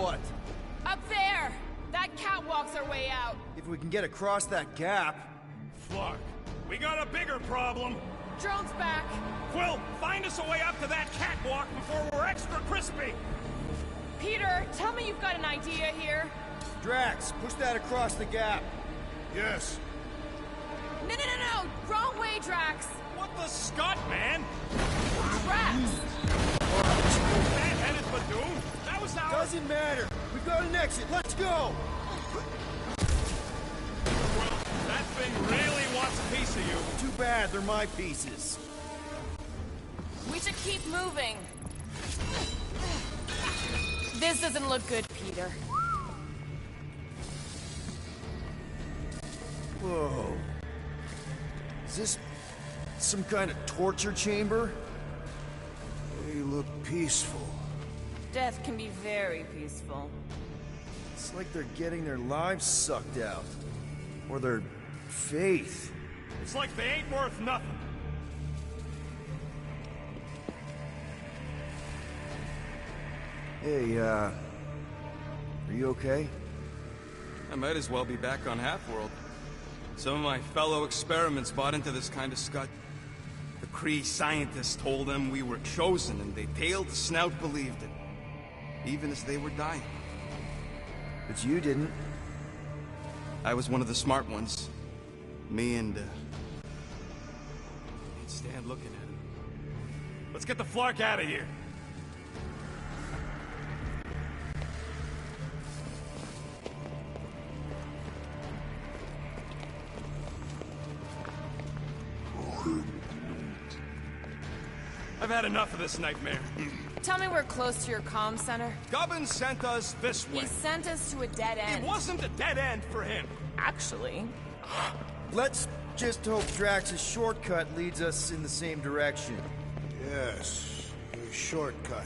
what? Up there! That catwalk's our way out. If we can get across that gap... Flark, we got a bigger problem. Drone's back. Quill, find us a way up to that catwalk before we're extra crispy. Peter, tell me you've got an idea here. Drax, push that across the gap. Yes. No! Wrong way, Drax! What the Scott, man? Drax! Bad-headed Badoon? That was our... Doesn't matter. We've got an exit. Let's go! That thing really wants a piece of you. Too bad, they're my pieces. We should keep moving. This doesn't look good, Peter. Whoa. Is this some kind of torture chamber? They look peaceful. Death can be very peaceful. It's like they're getting their lives sucked out. Or their faith. It's like they ain't worth nothing. Hey, are you okay? I might as well be back on Half-World. Some of my fellow experiments bought into this kind of scut. The Kree scientists told them we were chosen, and they tailed the snout believed it. Even as they were dying. But you didn't. I was one of the smart ones. Me and, can't stand looking at him. Let's get the Flark out of here. I've had enough of this nightmare. Tell me we're close to your comm center. Gubbins sent us this way. He sent us to a dead end. It wasn't a dead end for him. Actually. Let's just hope Drax's shortcut leads us in the same direction. Yes, a shortcut.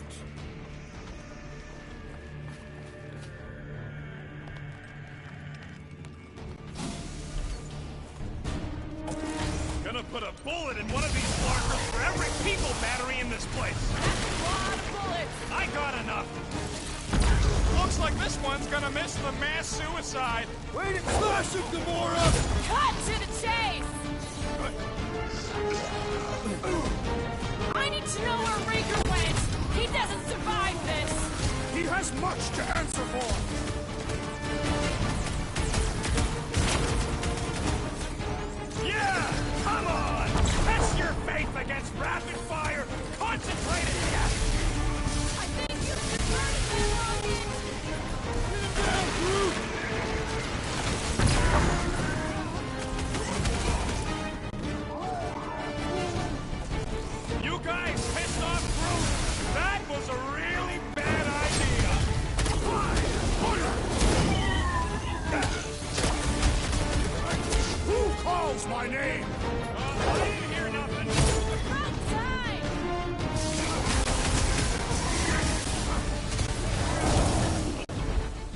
Gonna put a bullet in one of these Flarkers for every people battery in this place. That's a lot of bullets. I got enough. Looks like this one's gonna miss the mass suicide. Way to slash him, Gamora! Cut to the chase! I need to know where Raker went. He doesn't survive this. He has much to answer for. Yeah! Come on! Test your faith against rapid fire! Concentrated attack! I think you should burn that rocket. You guys pissed off Groot! That was a really bad idea! Who calls my name? I didn't hear nothing! Wrong time.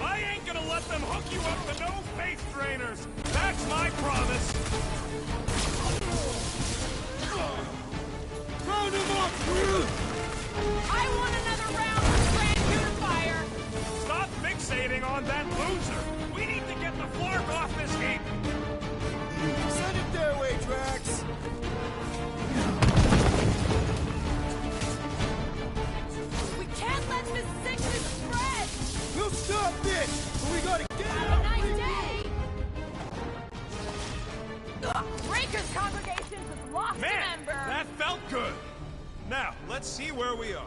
I ain't gonna let them hook you up to no faith drainers! That's my promise! Round him up, Groot! I want another round of Grand Unifier. Stop fixating on that loser! We need to get the Flark off this heap! Send it their way, Drax! We can't let this sickness spread. We'll stop this! But we gotta get Have out! a nice day. Raker's congregation has lost a Man, member. that felt good! Now, let's see where we are.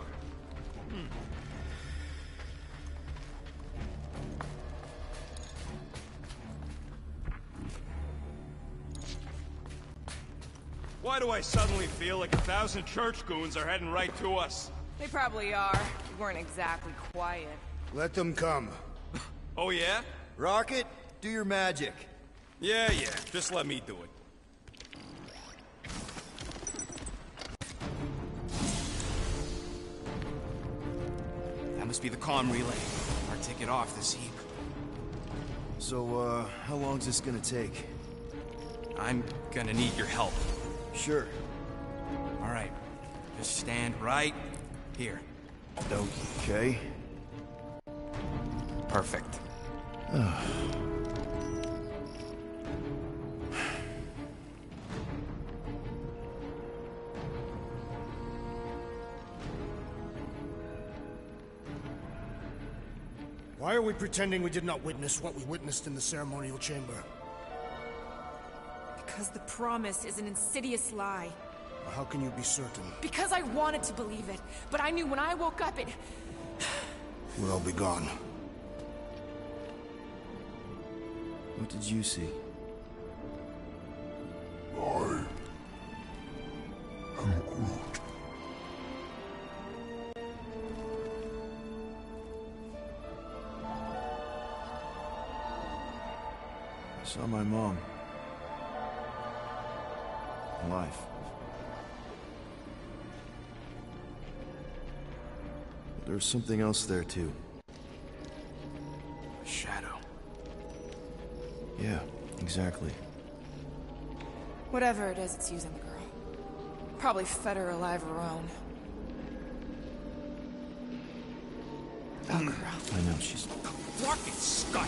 Why do I suddenly feel like 1,000 church goons are heading right to us? They probably are. We weren't exactly quiet. Let them come. Oh yeah? Rocket, do your magic. Yeah, just let me do it. That must be the comm relay. Our ticket off this heap. So, how long's this gonna take? I'm gonna need your help. Sure. All right. Just stand right here. Okay. Perfect. Why are we pretending we did not witness what we witnessed in the ceremonial chamber? Because the promise is an insidious lie. How can you be certain? Because I wanted to believe it, but I knew when I woke up it... Well, be gone. What did you see? I am Groot. I saw my mom. Alive. But there was something else there, too. A shadow. Yeah, exactly. Whatever it is, it's using the girl. Probably fed her alive her own. Valkyra. I know, she's... Fucking Scott!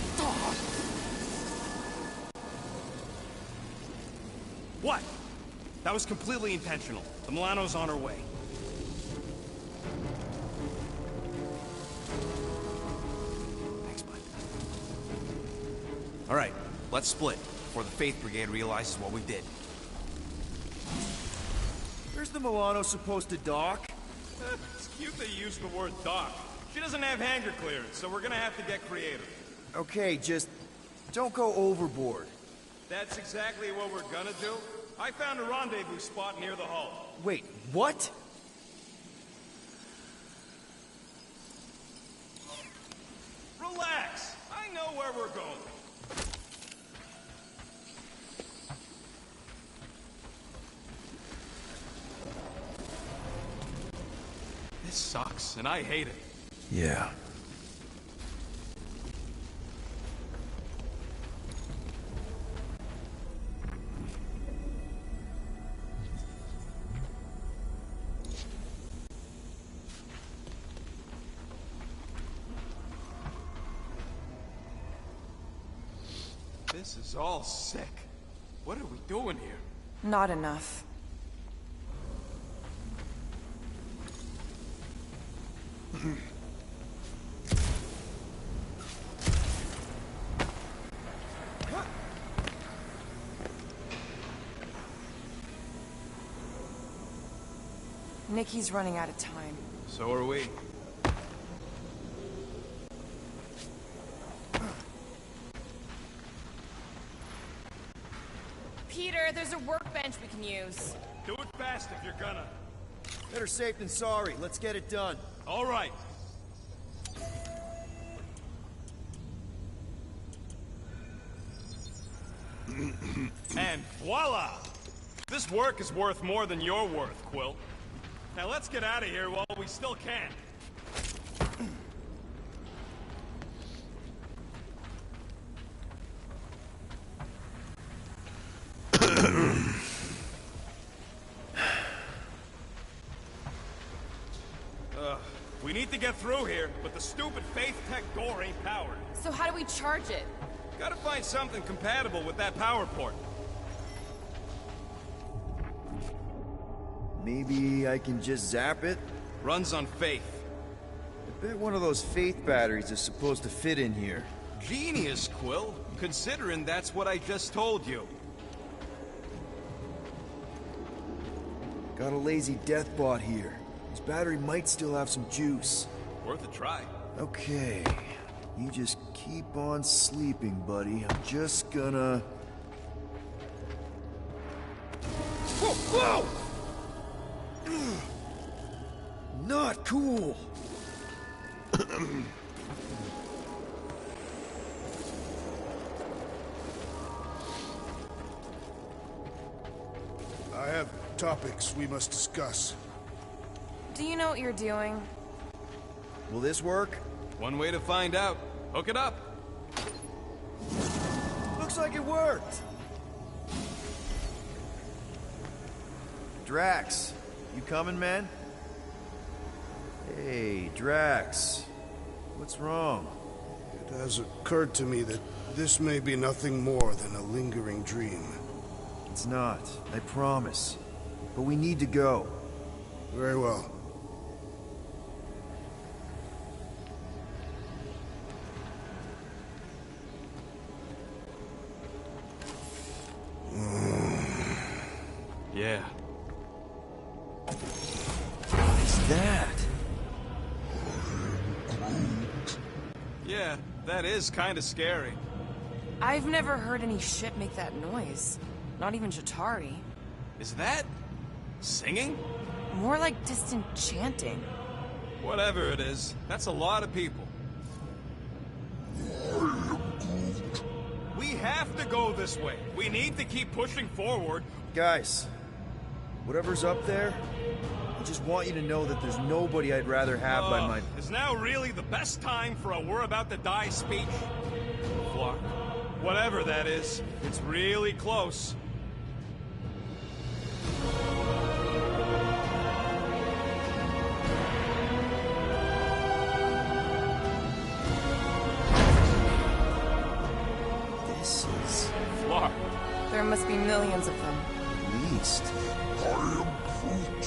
What? That was completely intentional. The Milano's on her way. Thanks, bud. All right, let's split before the Faith Brigade realizes what we did. Where's the Milano supposed to dock? It's cute they used the word dock. She doesn't have hangar clearance, so we're gonna have to get creative. Okay, just... don't go overboard. That's exactly what we're gonna do. I found a rendezvous spot near the hull. Wait, what? Relax. I know where we're going. This sucks, and I hate it. Yeah. This is all sick. What are we doing here? Not enough. Nikki's running out of time. So are we. Peter, there's a workbench we can use. Do it fast if you're gonna. Better safe than sorry. Let's get it done. All right. And voila! This work is worth more than your worth, Quill. Now let's get out of here while we still can. We need to get through here, but the stupid Faith Tech door ain't powered. So how do we charge it? Gotta find something compatible with that power port. Maybe I can just zap it? Runs on Faith. I bet one of those Faith batteries is supposed to fit in here. Genius, Quill. Considering that's what I just told you. Got a lazy deathbot here. His battery might still have some juice. Worth a try. Okay. You just keep on sleeping, buddy. I'm just gonna... Whoa! Whoa! Not cool! I have topics we must discuss. Do you know what you're doing? Will this work? One way to find out. Hook it up. Looks like it worked! Drax, you coming, man? Hey, Drax. What's wrong? It has occurred to me that this may be nothing more than a lingering dream. It's not, I promise. But we need to go. Very well. Yeah. What is that? Yeah, that is kind of scary. I've never heard any ship make that noise. Not even Chitauri. Is that... singing? More like distant chanting. Whatever it is, that's a lot of people. We have to go this way. We need to keep pushing forward. Guys, whatever's up there, I just want you to know that there's nobody I'd rather have by my... Is now really the best time for a we're about to die speech? Flark. Whatever that is, it's really close. This is... Flark. There must be millions of them. at least.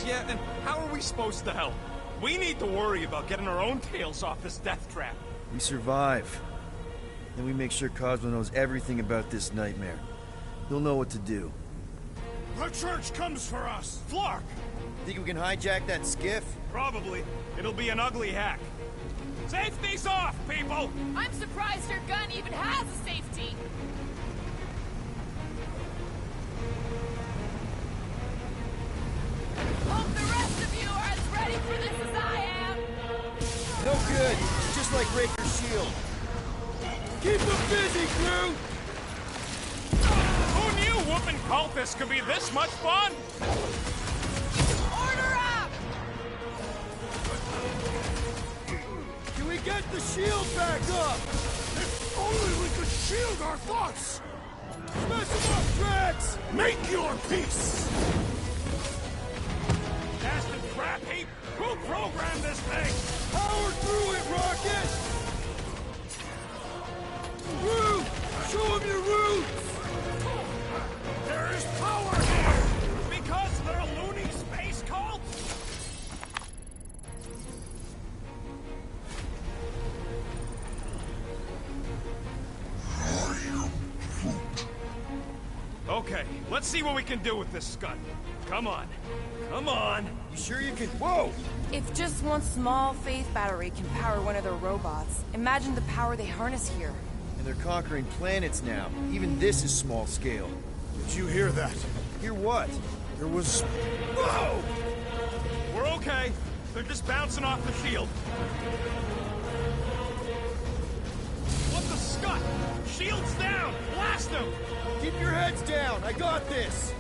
Yeah, and how are we supposed to help? We need to worry about getting our own tails off this death trap. We survive. Then we make sure Cosmo knows everything about this nightmare. He'll know what to do. The church comes for us! Flark! Think we can hijack that skiff? Probably. It'll be an ugly hack. Safety's off, people! I'm surprised your gun even has a safety. Hope the rest of you are as ready for this as I am. No good. Just like Raker's shield. Keep them busy, crew! Who knew whooping cultists could be this much fun? Order up! Can we get the shield back up? If only we could shield our thoughts! Smash them up, Drax! Make your peace! Bastard crap heap! Who programmed this thing? Power through it, Rocket! Groot! Show him your roots! There is power here! Because they're a loony space cult? Okay, let's see what we can do with this scud. Come on. Come on! You sure you can... Whoa! If just one small faith battery can power one of their robots, imagine the power they harness here. And they're conquering planets now. Even this is small scale. Did you hear that? Hear what? There was... Whoa! We're okay. They're just bouncing off the shield. What the scut? Shield's down! Blast them! Keep your heads down! I got this!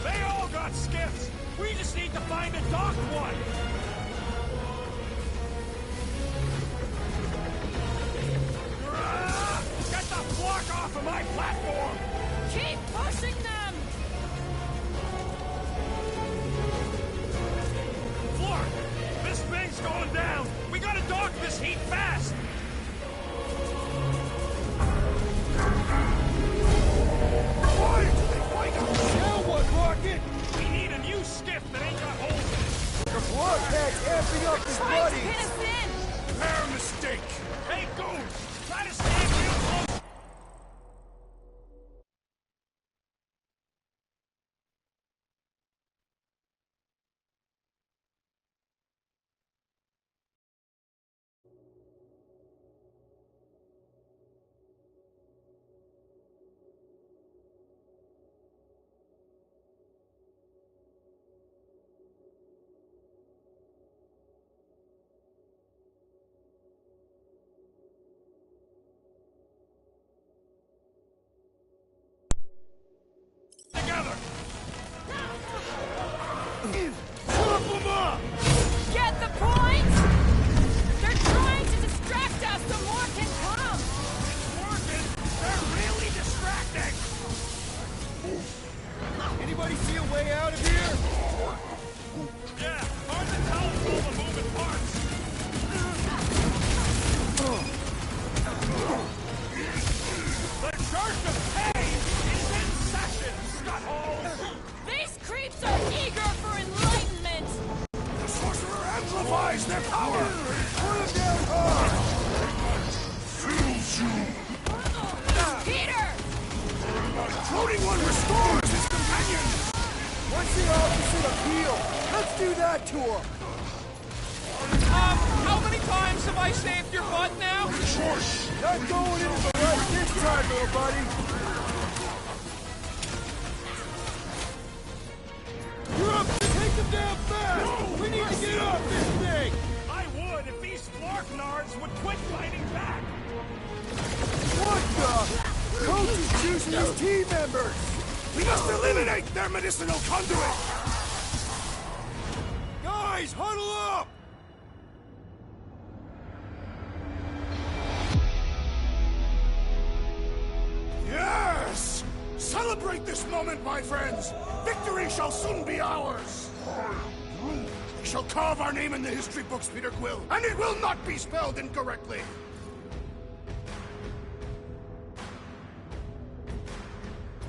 They all got skiffs! We just need to find a docked one! Get the block off of my platform! Keep pushing them! Flark! This thing's going down! We gotta dock this heat fast! Why do they fight us? Now what, Rocket? We need a new skiff that ain't got holes in it! The Bloodpack's amping up his Trying to buddies! pin us in! Fair mistake! Hey, goons! Try to stand real close! Together! Chop them up! Get the point? They're trying to distract us so more can come! Morgan, they're really distracting! Anybody see a way out of here? their power! Put them down hard! Peter! Floating one restores his companions! What's the opposite of heal? Let's do that to him! How many times have I saved your butt now? Not going into the light this time, little buddy! You're up! Take them down fast! We need to get off this thing! I would if these Flarknards would quit fighting back. What the? Coach is choosing his team members! We must eliminate their medicinal conduit! Guys, huddle up! Yes! Celebrate this moment, my friends! Victory shall soon be ours! We shall carve our name in the history books, Peter Quill, and it will not be spelled incorrectly!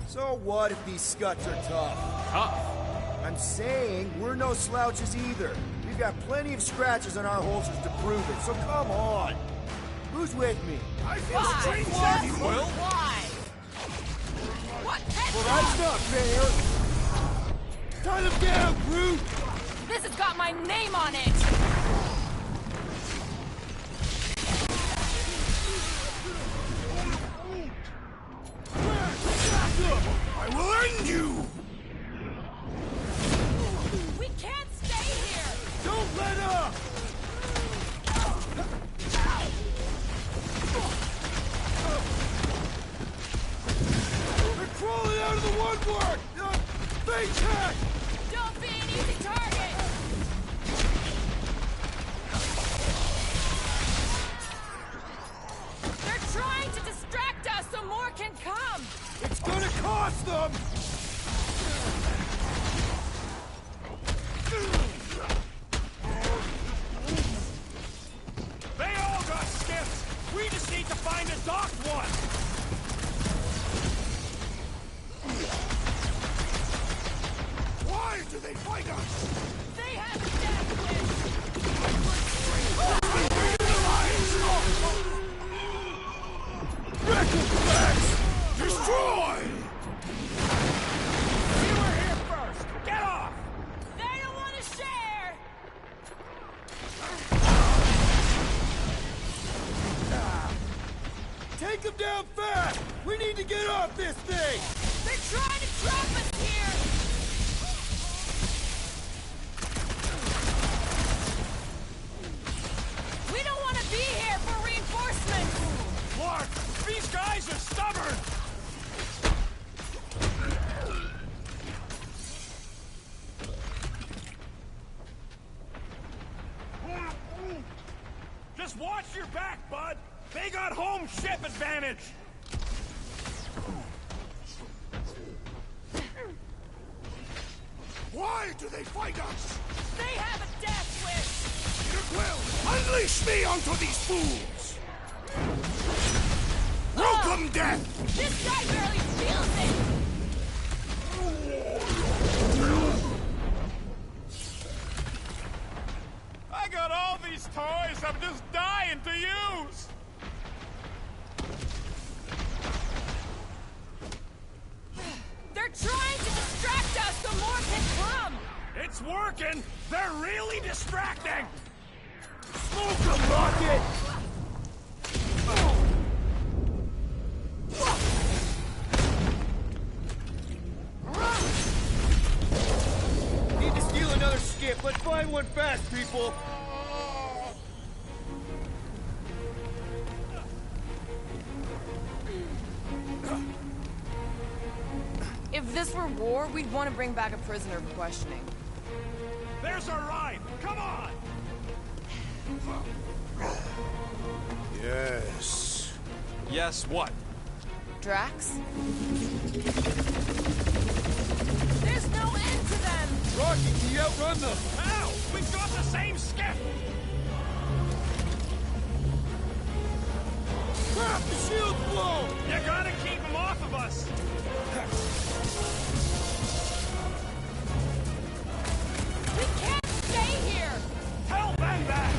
So what if these scuts are tough? Tough? I'm saying we're no slouches either. We've got plenty of scratches on our holsters to prove it, so come on! Who's with me? I feel Why? strange What? Quill! Why? What? Well, that's not fair! Tie them down, Groot! This has got my name on it! I will end you! We can't stay here! Don't let up! They're crawling out of the woodwork! Fake check! Don't be an easy target! They're trying to distract us so more can come! It's gonna cost them! They all got skiffs. We just need to find a docked one. Why do they fight us? They have a death Destroy! We were here first. Get off. wish! They don't want to share! Take them down fast! We need to get off this thing! They're trying to trap us here! We don't want to be here for reinforcements! Clark, these guys are stubborn. Just watch your back, bud. They got home ship advantage. Why do they fight us? They have a death wish! Peter Quill, unleash me onto these fools! Welcome, death! This guy barely feels it! I got all these toys I'm just dying to use. They're trying to distract us so more can come! It's working. They're really distracting. Smoke them, Rocket! Need to steal another skip. Let's find one fast, people! If this were war, we'd want to bring back a prisoner for questioning. There's our ride. Come on. Yes. Yes, what? Drax? There's no end to them! Rocky, can you outrun them? How? We've got the same skiff. Crap, the shield's blown! You gotta keep them off of us. We can't stay here! Tell them that.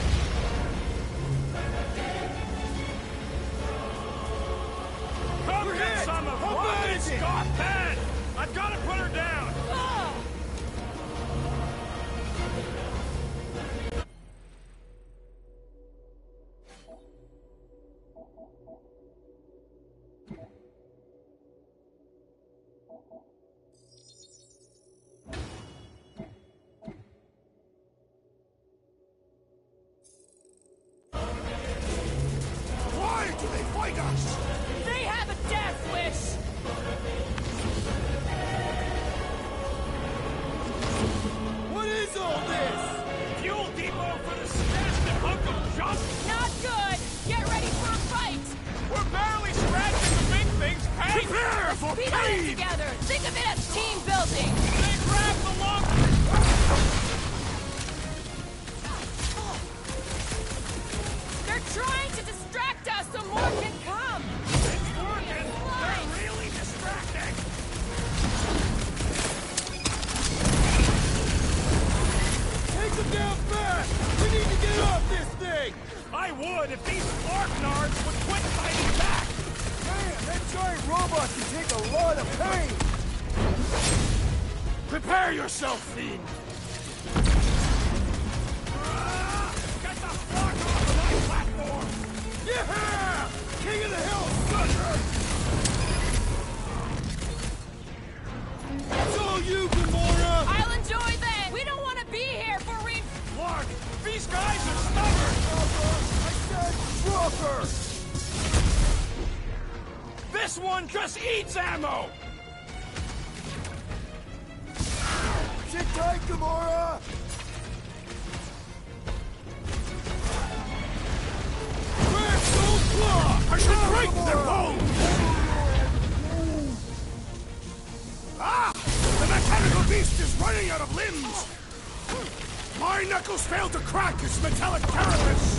I would if these Clark nards would quit fighting back! Man, that giant robot can take a lot of pain! Prepare yourself, fiend! Get the fuck off of my platform! Yeah! King of the Hill, sucker! It's all you, Gamora! I'll enjoy then! We don't want to be here for Clark, these guys are stubborn! I said drop her! This one just eats ammo! Sit tight, Gamora! Crystal Claw! I should break their bones! Ah! The mechanical beast is running out of limbs! My knuckles failed to crack its metallic carapace!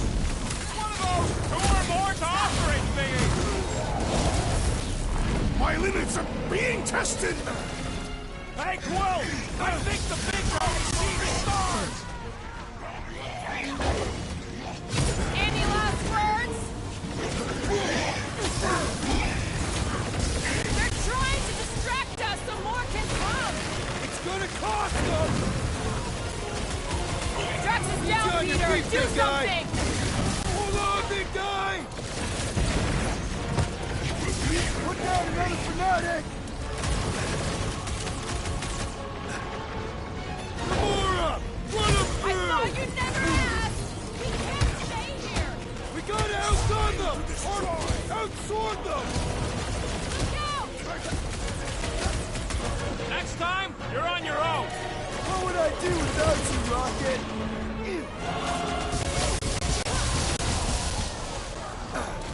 One of those two or more to operate thingies! My limits are being tested! Hey, Quill! I think the big guy sees stars! Any last words? They're trying to distract us so more can come! It's gonna cost them! Drax is down, on your Peter! feet, Do big guy. something! Hold on, big guy! Put down another fanatic! Gamora! Run him I through! thought you'd never ask! We can't stay here! We gotta outgun them! Or outsword them! Look out! Next time, you're on your own! What would I do without you, Rocket?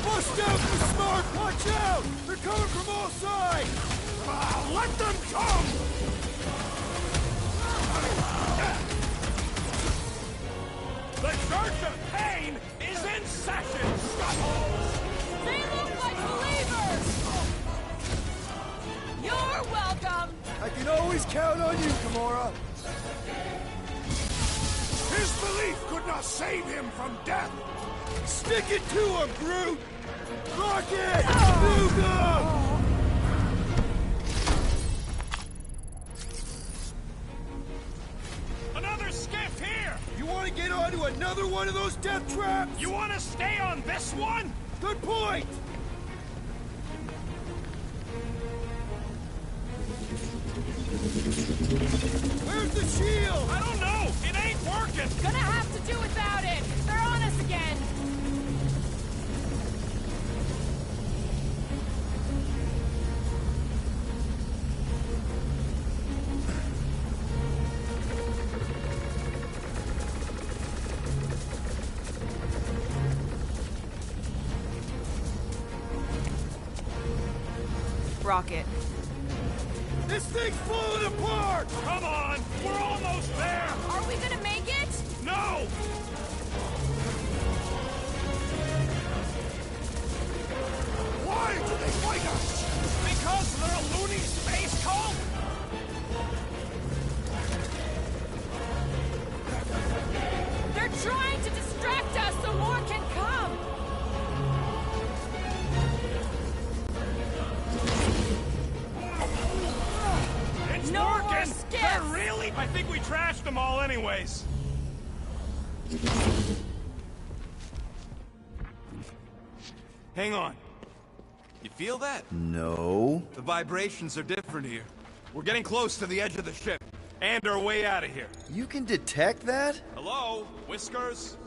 Bust out the smart! Watch out! They're coming from all sides! Let them come! The Church of Pain is in session, scuttles! They look like believers! You're welcome! I can always count on you, Gamora! His belief could not save him from death! Stick it to him, Groot! Rocket! Nuka! Another skiff here! You want to get onto another one of those death traps? You want to stay on this one? Good point! Where's the shield? I don't know! It ain't working! Gonna have to do without it! They're on us again! Rocket. This thing's falling apart! Come on! We're almost there! Are we gonna make it? No! Why do they fight us? Because they're a loony space cult? They're trying to distract us so more can come! It's No more working! skiffs! They're really? I think we trashed them all anyways. Hang on. You feel that? No. The vibrations are different here. We're getting close to the edge of the ship, and our way out of here. You can detect that? Hello? Whiskers?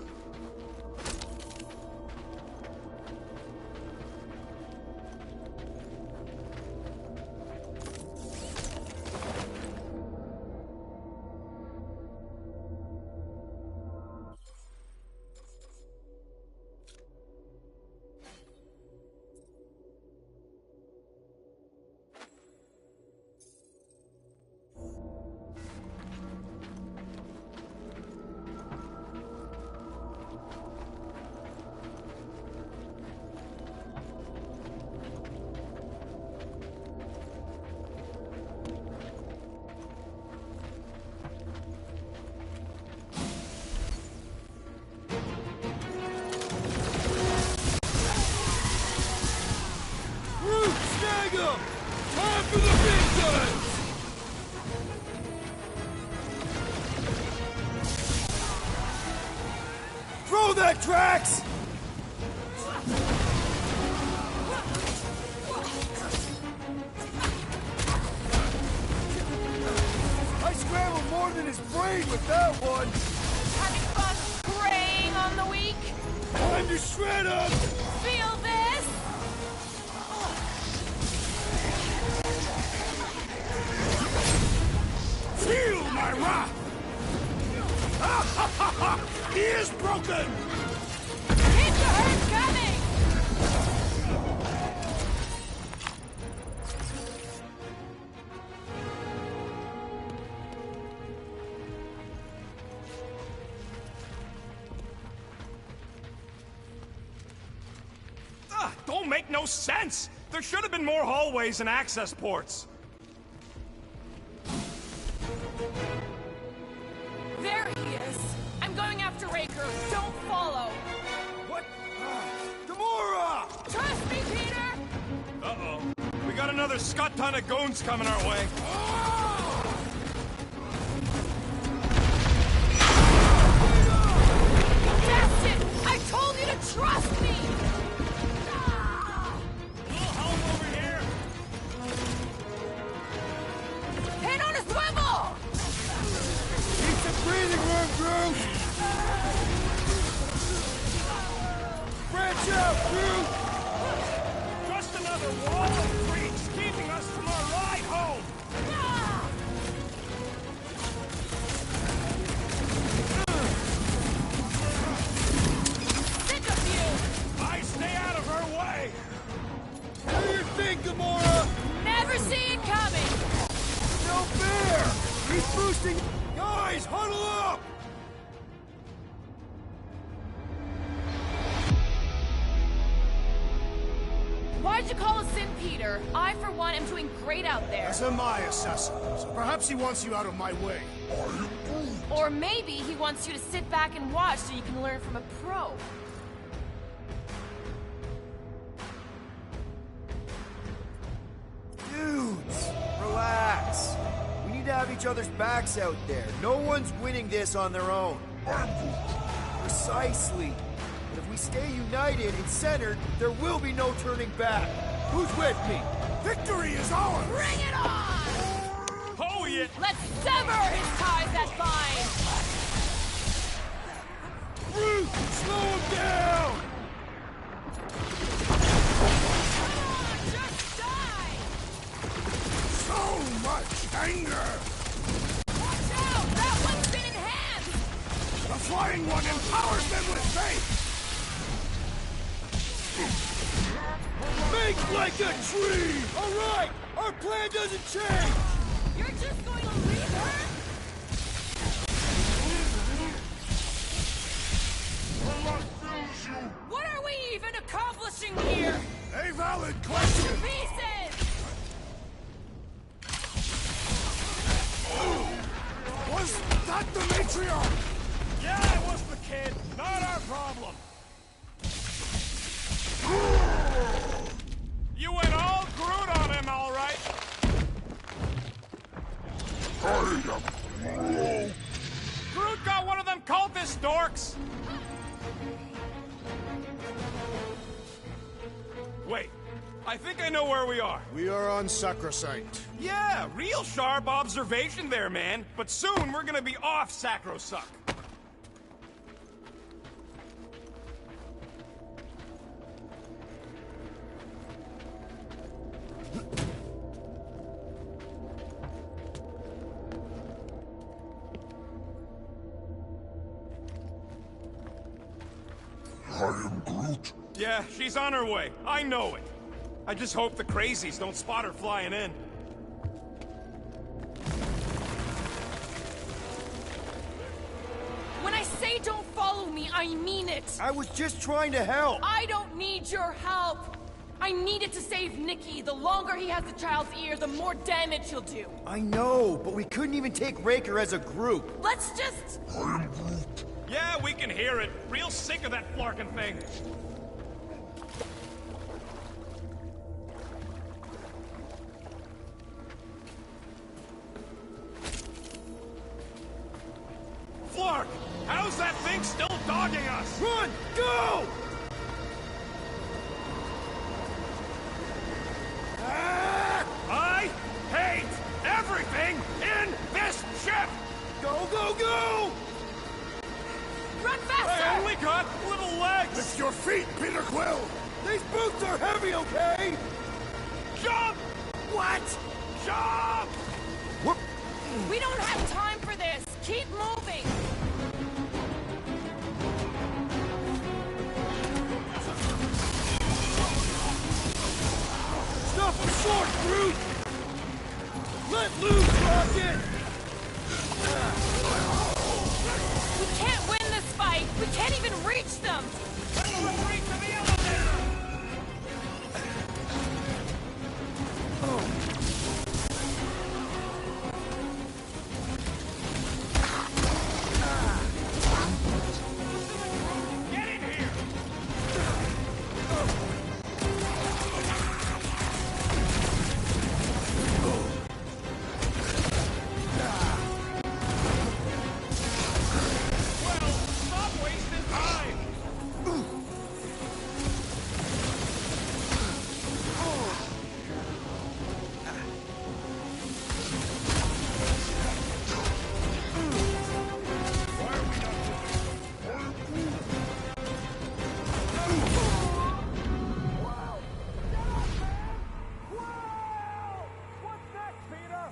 that, Drax! I scrambled more than his brain with that one! Having fun preying on the weak? Time to shred him! Feel this? Feel my wrath! Ha ha ha ha! He is broken! Keep the herd coming! Don't make no sense! There should have been more hallways and access ports. There he is. I'm going after Raker. Don't follow. What? Gamora! Trust me, Peter! Uh-oh. We got another scut ton of goons coming our way. That's it! I told you to trust me! Little help over here! Head on a swivel! Need some breathing room, Groot! Branch out, Groot! Just another wall of creeps keeping us from our ride home! Sick of you! I stay out of her way! What do you think, Gamora? Never see it coming! No fair! He's boosting... Guys, huddle up! Why'd you call us in, Peter? I, for one, am doing great out there. As am I, Assassin. So perhaps he wants you out of my way. Or maybe he wants you to sit back and watch so you can learn from a pro. Dudes, relax. We need to have each other's backs out there. No one's winning this on their own. Precisely. But if we stay united and centered, there will be no turning back. Who's with me? Victory is ours! Bring it on! Oh, yeah! Let's sever his ties that bind! Groot, slow him down! Come on, just die! So much anger! Watch out! That one's been enhanced! The Flying One empowers them with faith! Make like a tree! All right, our plan doesn't change! You're just going to leave her? What are we even accomplishing here? A valid question! Pieces! Was that the matriarch? Yeah, it was the kid! Not our problem! You went all Groot on him, all right? Groot got one of them cultist dorks! Wait, I think I know where we are. We are on Sacrosanct. Yeah, real sharp observation there, man. But soon we're gonna be off Sacrosuck. I am Groot. Yeah, she's on her way. I know it. I just hope the crazies don't spot her flying in. When I say don't follow me, I mean it! I was just trying to help! I don't need your help! I needed to save Nikki. The longer he has the child's ear, the more damage he'll do. I know, but we couldn't even take Raker as a group. Let's just... I am Groot. Yeah, we can hear it. Real sick of that flarkin' thing. Flark! How's that thing still dogging us? Run! Go! I hate everything in this ship! Go, go, go! Run I faster! only got little legs! Lift your feet, Peter Quill! These boots are heavy, okay? Jump! What? Jump! Whoop! We don't have time for this! Keep moving! Stop the sword, Groot! Let loose, Rocket! We can't win this fight! We can't even reach them! Retreat to the elevator! Get in here! Well, stop wasting time! What's next, Peter?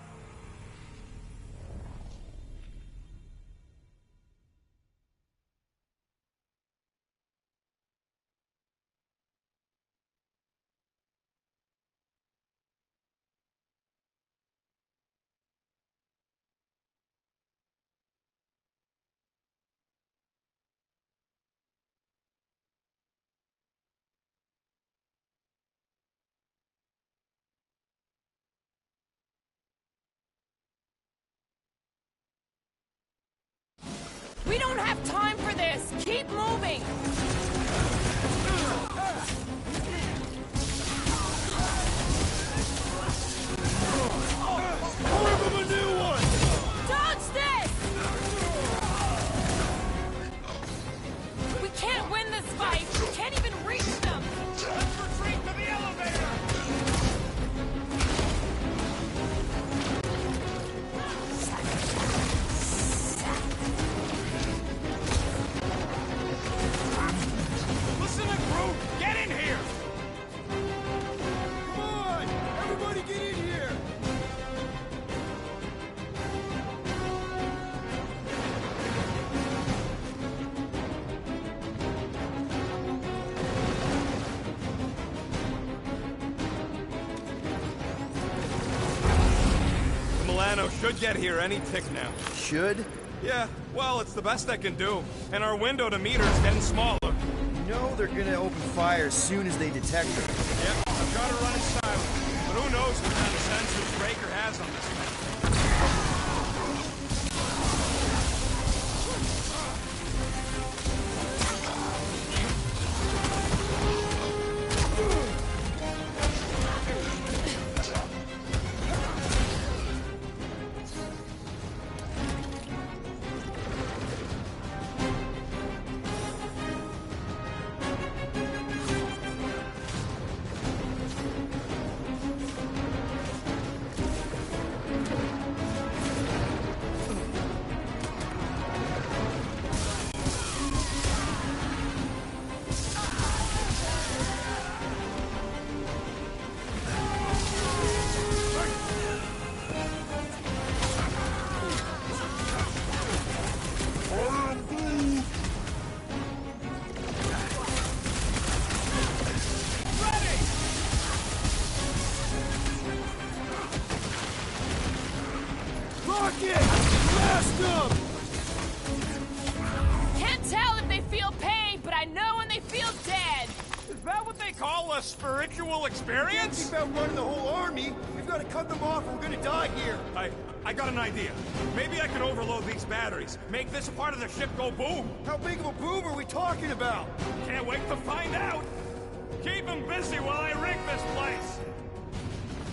We don't have time for this! Keep moving! Carve him a new one! Dodge this! We can't win this fight! We can't even reach them! Let's retreat to the elevator! Listen to Groot! Get in here! Come on! Everybody get in here! The Milano should get here any tick now. Should? Yeah, well, it's the best I can do. And our window to meter is getting smaller. You know they're gonna open fire as soon as they detect her. Yep, I've got to run in silent. But who knows what kind of sensors Raker has on this thing. Rocket! Blast them! Can't tell if they feel pain, but I know when they feel dead! Is that what they call a spiritual experience? Think about running the whole army. We've got to cut them off or we're gonna die here. I got an idea. Maybe I can overload these batteries. Make this part of the ship go boom. How big of a boom are we talking about? Can't wait to find out. Keep them busy while I rig this place.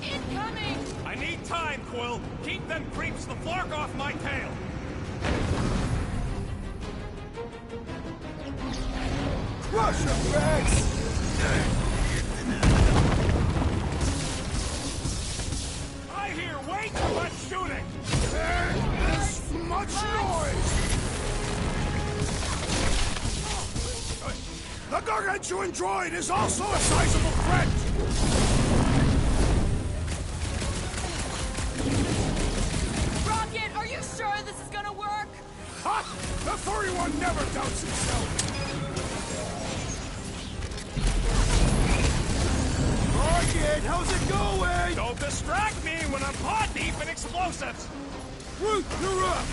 Incoming! I need time, Quill. Keep them creeps the flark off my tail. crush him, Rex! I hear way too much shooting! There is much noise! The gargantuan droid is also a sizable threat! Rocket, are you sure this is gonna work? Ha! The furry one never doubts himself! Rocket, how's it going? Don't distract me when I'm pot deep in explosives! Groot, you're up!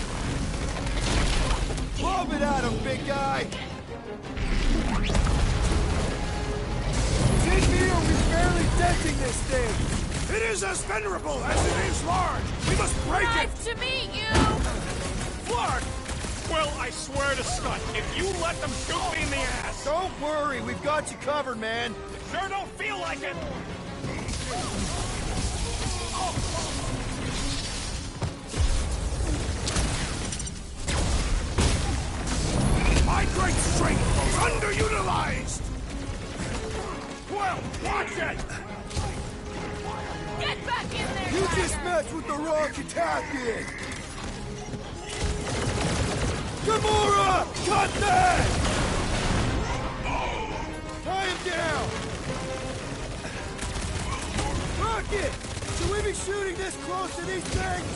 Lob it at him, big guy! Jake here, we're barely denting this thing! It is as venerable as it is large! We must break it! Nice to meet you! Clark! Well, I swear to Scott, if you let them shoot me in the ass! Don't worry, we've got you covered, man! Sure don't feel like it! My great strength goes underutilized! Well, watch it! Get back in there, You just Ryder! messed with the wrong Katakian! Gamora! Cut that! Tie him down! Rocket! Should we be shooting this close to these things?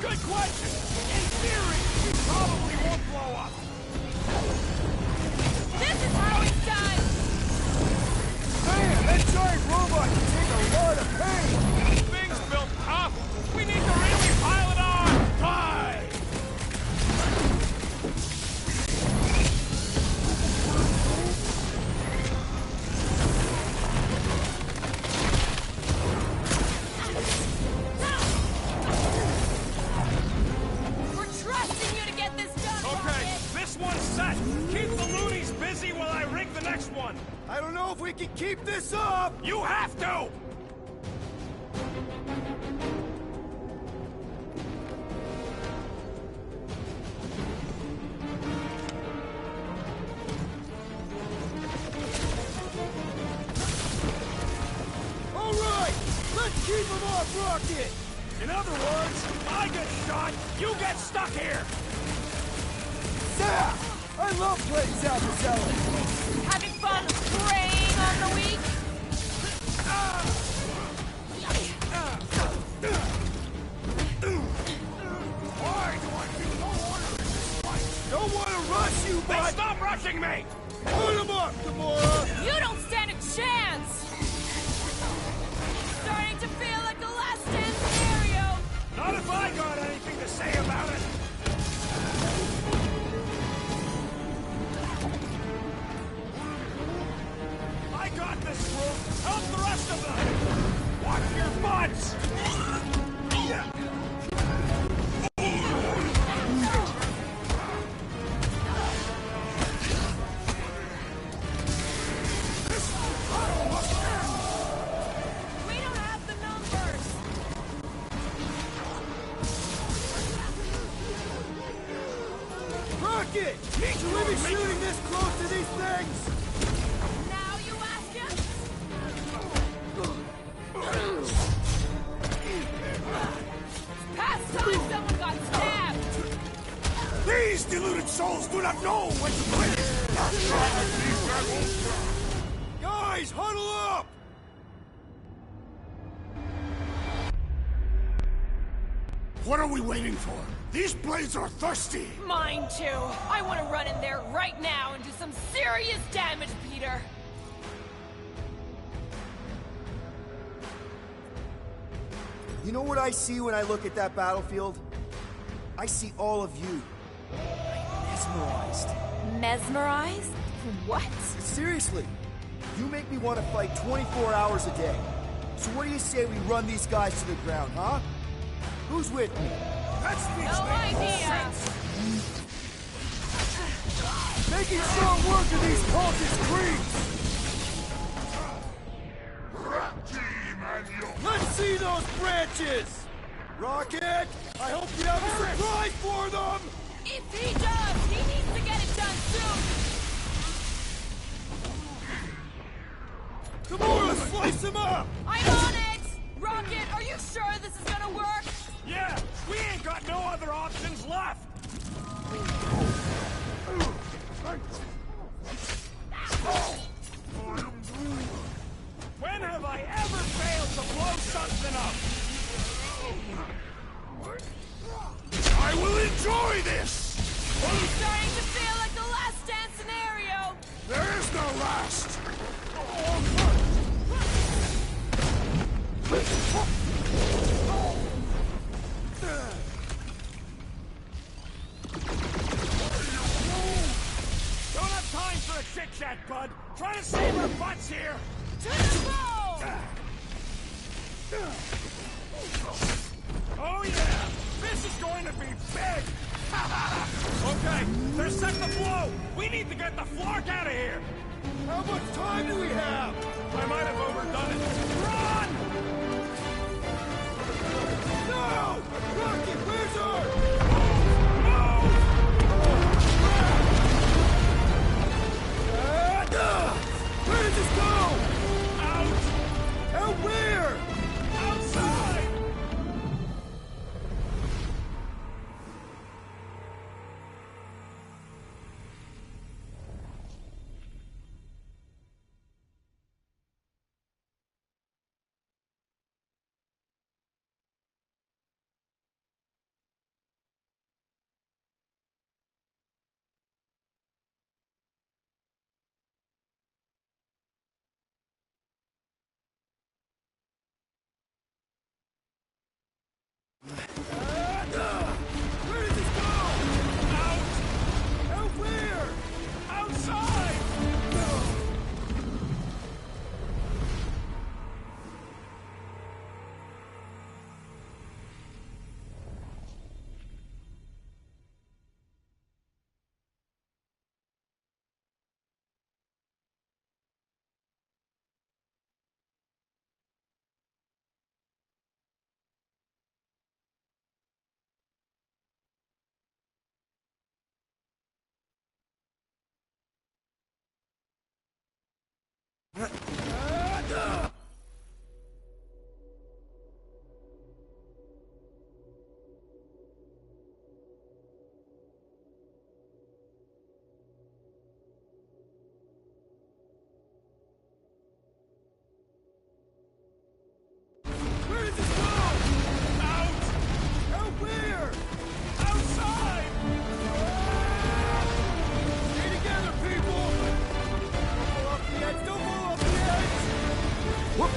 Good question! In theory, we probably won't blow up! This is how it's done! Man, that giant robot can take a lot of pain! Thing's built tough! We need to really pile it on! Die! We're trusting you to get this done, Okay, Rocket! this one's set! Keep the loonies busy while I rig the next one! I don't know if we can keep this up! You have to! All right! Let's keep him off Rocket! In other words, I get shot, you get stuck here! Zap! I love playing Zapper Salad! Having fun preying on the weak? Why do I feel no order in this fight? Don't want to rush you, Hey, but... stop rushing me! Put him up, Gamora! You don't stand a chance! Starting to feel like a last stand scenario! Not if I got anything to say about it! I got this, Groot! Help the rest of them! Watch your butts! We don't have the numbers! Rocket! Should we be shooting this close to these things? Now you ask him? Past time someone got stabbed! These deluded souls do not know when to play this! Guys, huddle up! What are we waiting for? These blades are thirsty! Mine too. I want to run in there right now and do some serious damage, Peter. You know what I see when I look at that battlefield? I see all of you. I'm mesmerized. Mesmerized? What? Seriously, you make me want to fight 24 hours a day. So what do you say we run these guys to the ground, huh? Who's with me? That speaks No idea. Making short work of these cultist creeps! Let's see those branches! Rocket, I hope you have a surprise for them! If he does, he needs to get it done soon. Slice him up! I'm on it! Rocket, are you sure this is gonna work? Yeah, we ain't got no other options left! When have I ever failed to blow something up? I will enjoy this! Starting to feel like the Last Stand scenario! There is no last! Don't have time for a chit-chat, bud. Try to save our butts here. To the bow! Oh yeah, this is going to be big. Okay, they're set to blow. We need to get the Flark out of here. How much time do we have? I might have overdone it. Run! No! Rocket, where's our... Move! Where does this go? Out! Out where? Outside! Where does this go? Out! Out where? Outside! Where does this go? Out! Out where? Outside! Stay together, people! Don't fall off the edge! Don't fall off the edge! Whoop!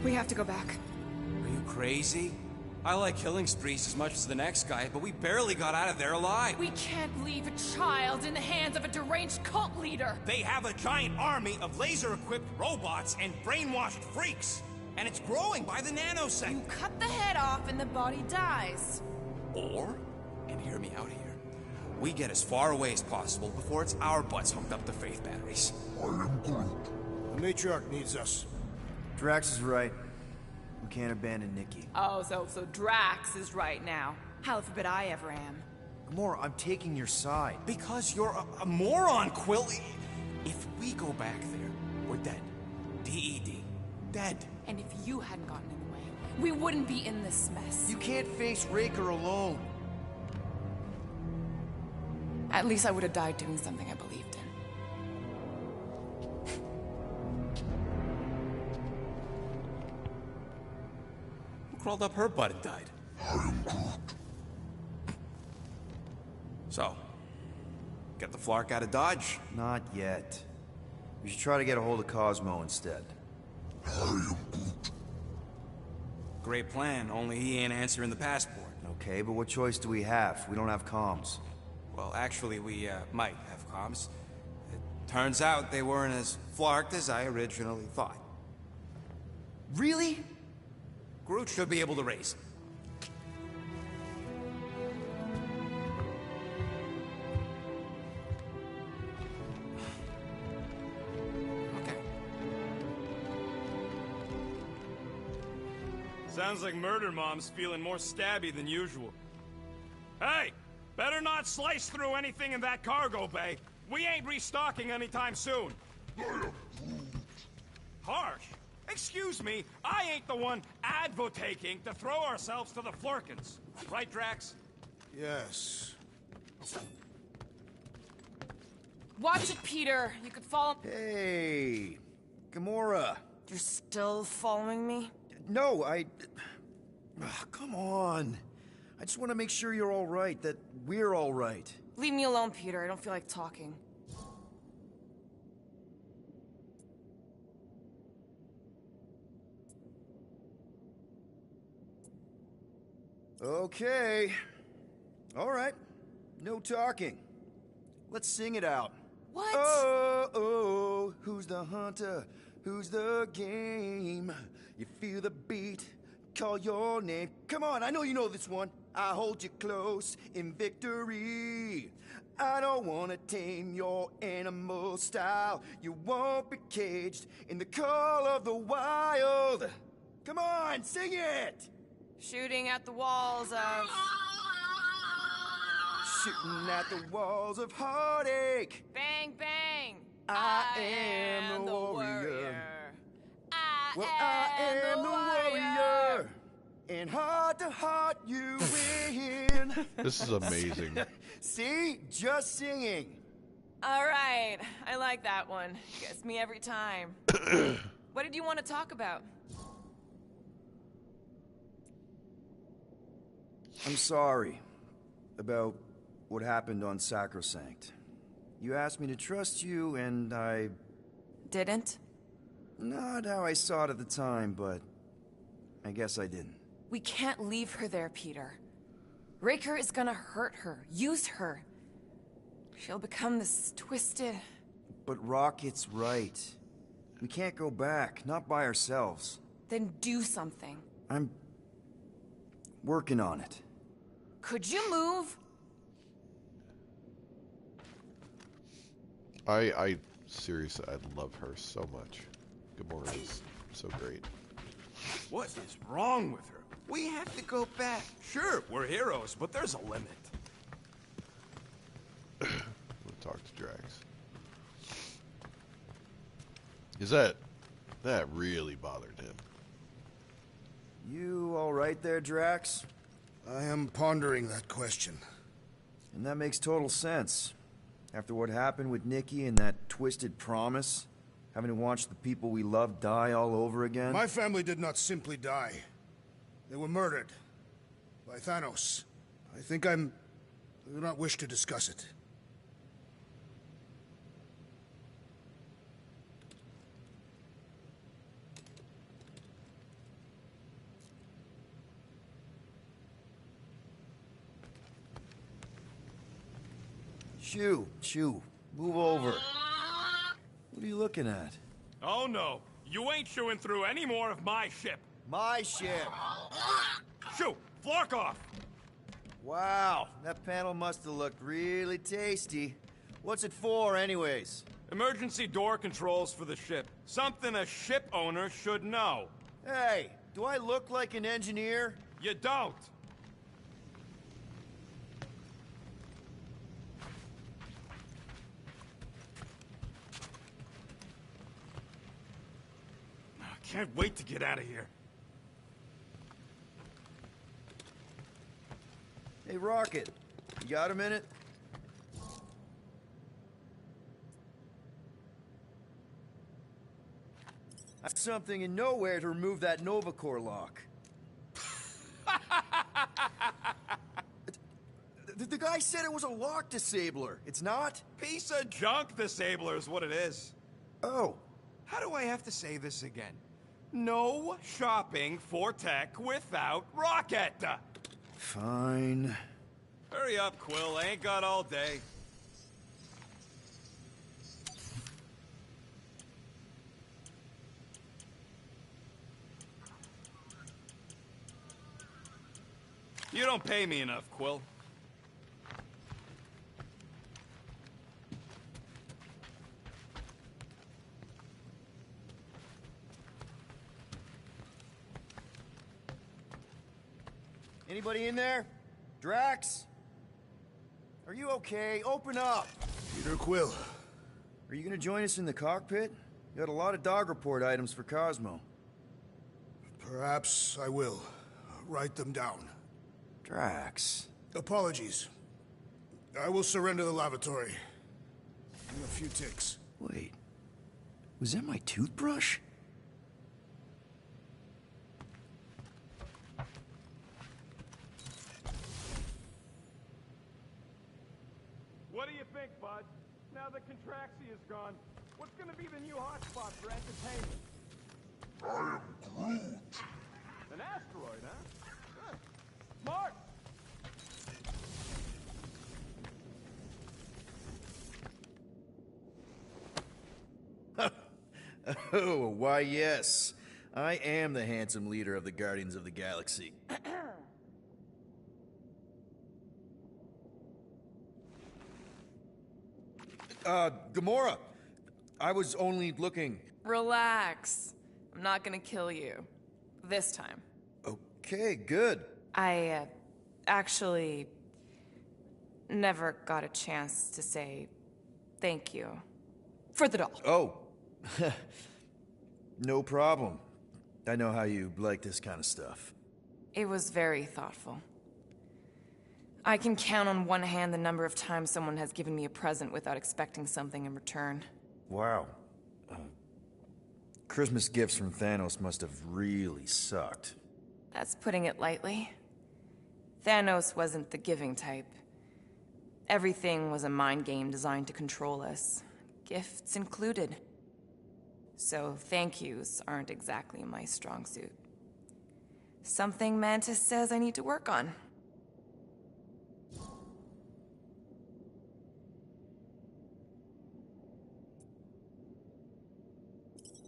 We have to go back. Are you crazy? I like killing sprees as much as the next guy, but we barely got out of there alive. We can't leave a child in the hands of a deranged cult leader. They have a giant army of laser-equipped robots and brainwashed freaks. And it's growing by the nanosecond. You cut the head off and the body dies. Or, and hear me out here, we get as far away as possible before it's our butts hooked up to faith batteries. I am Groot. The Matriarch needs us. Drax is right. We can't abandon Nikki. Oh, so Drax is right now. Hell, forbid I ever am. Gamora, I'm taking your side. Because you're a moron, Quill. If we go back there, we're dead. D-E-D. Dead. And if you hadn't gotten in the way, we wouldn't be in this mess. You can't face Raker alone. At least I would have died doing something I believed in. Who crawled up her butt and died? I am Groot. So, get the Flark out of Dodge? Not yet. We should try to get a hold of Cosmo instead. I am Groot. Great plan, only he ain't answering the passport. Okay, but what choice do we have? We don't have comms. Well, actually, we might have comms. It turns out they weren't as flarked as I originally thought. Really? Groot should be able to raise them. Okay. Sounds like Murder Mom's feeling more stabby than usual. Hey! Better not slice through anything in that cargo bay. We ain't restocking anytime soon. Harsh. Excuse me, I ain't the one advocating to throw ourselves to the Flurkins. Right, Drax? Yes. Watch it, Peter. You could follow... Hey, Gamora. You're still following me? No, Ugh, come on. I just want to make sure you're all right, that we're all right. Leave me alone, Peter. I don't feel like talking. Okay. All right. No talking. Let's sing it out. What? Oh, oh, who's the hunter? Who's the game? You feel the beat, call your name. Come on, I know you know this one. I hold you close in victory. I don't want to tame your animal style. You won't be caged in the call of the wild. Come on, sing it! Shooting at the walls of... Shooting at the walls of heartache. Bang, bang! I am the warrior. I am the warrior. And heart to heart you win. This is amazing. See? Just singing. All right. I like that one. Gets me every time. What did you want to talk about? I'm sorry about what happened on Sacrosanct. You asked me to trust you, and I... Didn't? Not how I saw it at the time, but I guess I didn't. We can't leave her there, Peter. Raker is gonna hurt her, use her. She'll become this twisted... But Rocket's right. We can't go back, not by ourselves. Then do something. I'm working on it. Could you move? I seriously, I love her so much. Gamora is so great. What is wrong with her? We have to go back. Sure, we're heroes, but there's a limit. I'm gonna talk to Drax. Is that really bothered him? You all right there, Drax? I am pondering that question. And that makes total sense. After what happened with Nikki and that twisted promise, having to watch the people we love die all over again. My family did not simply die. They were murdered by Thanos. I do not wish to discuss it. Shoo, move over. What are you looking at? Oh no, you ain't chewing through any more of my ship. My ship. Shoo, Flark off! Wow, that panel must have looked really tasty. What's it for, anyways? Emergency door controls for the ship. Something a ship owner should know. Hey, Do I look like an engineer? You don't! I can't wait to get out of here. Hey, Rocket. You got a minute? I have something in nowhere to remove that Nova Core lock. The guy said it was a lock disabler. It's not? Piece of junk disabler is what it is. Oh. How do I have to say this again? No shopping for tech without Rocket! Fine. Hurry up, Quill. I ain't got all day. You don't pay me enough, Quill. Anybody in there? Drax? Are you okay? Open up! Peter Quill. Are you gonna join us in the cockpit? You got a lot of dog report items for Cosmo. Perhaps I will. Write them down. Drax. Apologies. I will surrender the lavatory. In a few ticks. Wait. Was that my toothbrush? What do you think, bud? Now that Contraxi is gone, what's gonna be the new hotspot for entertainment? I am Groot. An asteroid, huh? Huh. Smart! Oh, why yes. I am the handsome leader of the Guardians of the Galaxy. Gamora! I was only looking... Relax. I'm not gonna kill you. This time. Okay, good. I, actually... never got a chance to say... thank you. For the doll. Oh. No problem. I know how you like this kind of stuff. It was very thoughtful. I can count on one hand the number of times someone has given me a present without expecting something in return. Wow. Christmas gifts from Thanos must have really sucked. That's putting it lightly. Thanos wasn't the giving type. Everything was a mind game designed to control us, gifts included. So thank yous aren't exactly my strong suit. Something Mantis says I need to work on.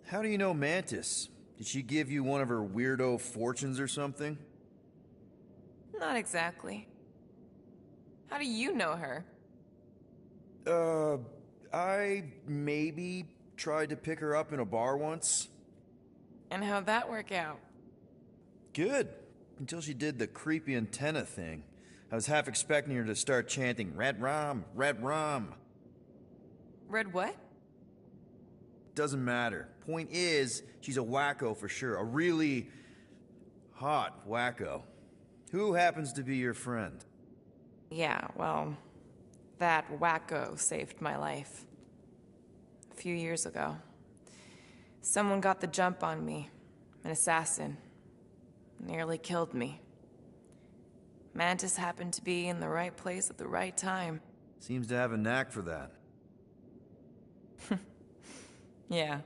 How do you know Mantis? Did she give you one of her weirdo fortunes or something? Not exactly. How do you know her? I maybe tried to pick her up in a bar once. And how'd that work out? Good. Until she did the creepy antenna thing. I was half expecting her to start chanting, Red Rum, Red Rum. Red what? Doesn't matter. Point is, she's a wacko for sure. A really hot wacko. Who happens to be your friend? Yeah, well, that wacko saved my life. A few years ago. Someone got the jump on me. An assassin. Nearly killed me. Mantis happened to be in the right place at the right time. Seems to have a knack for that. Yeah.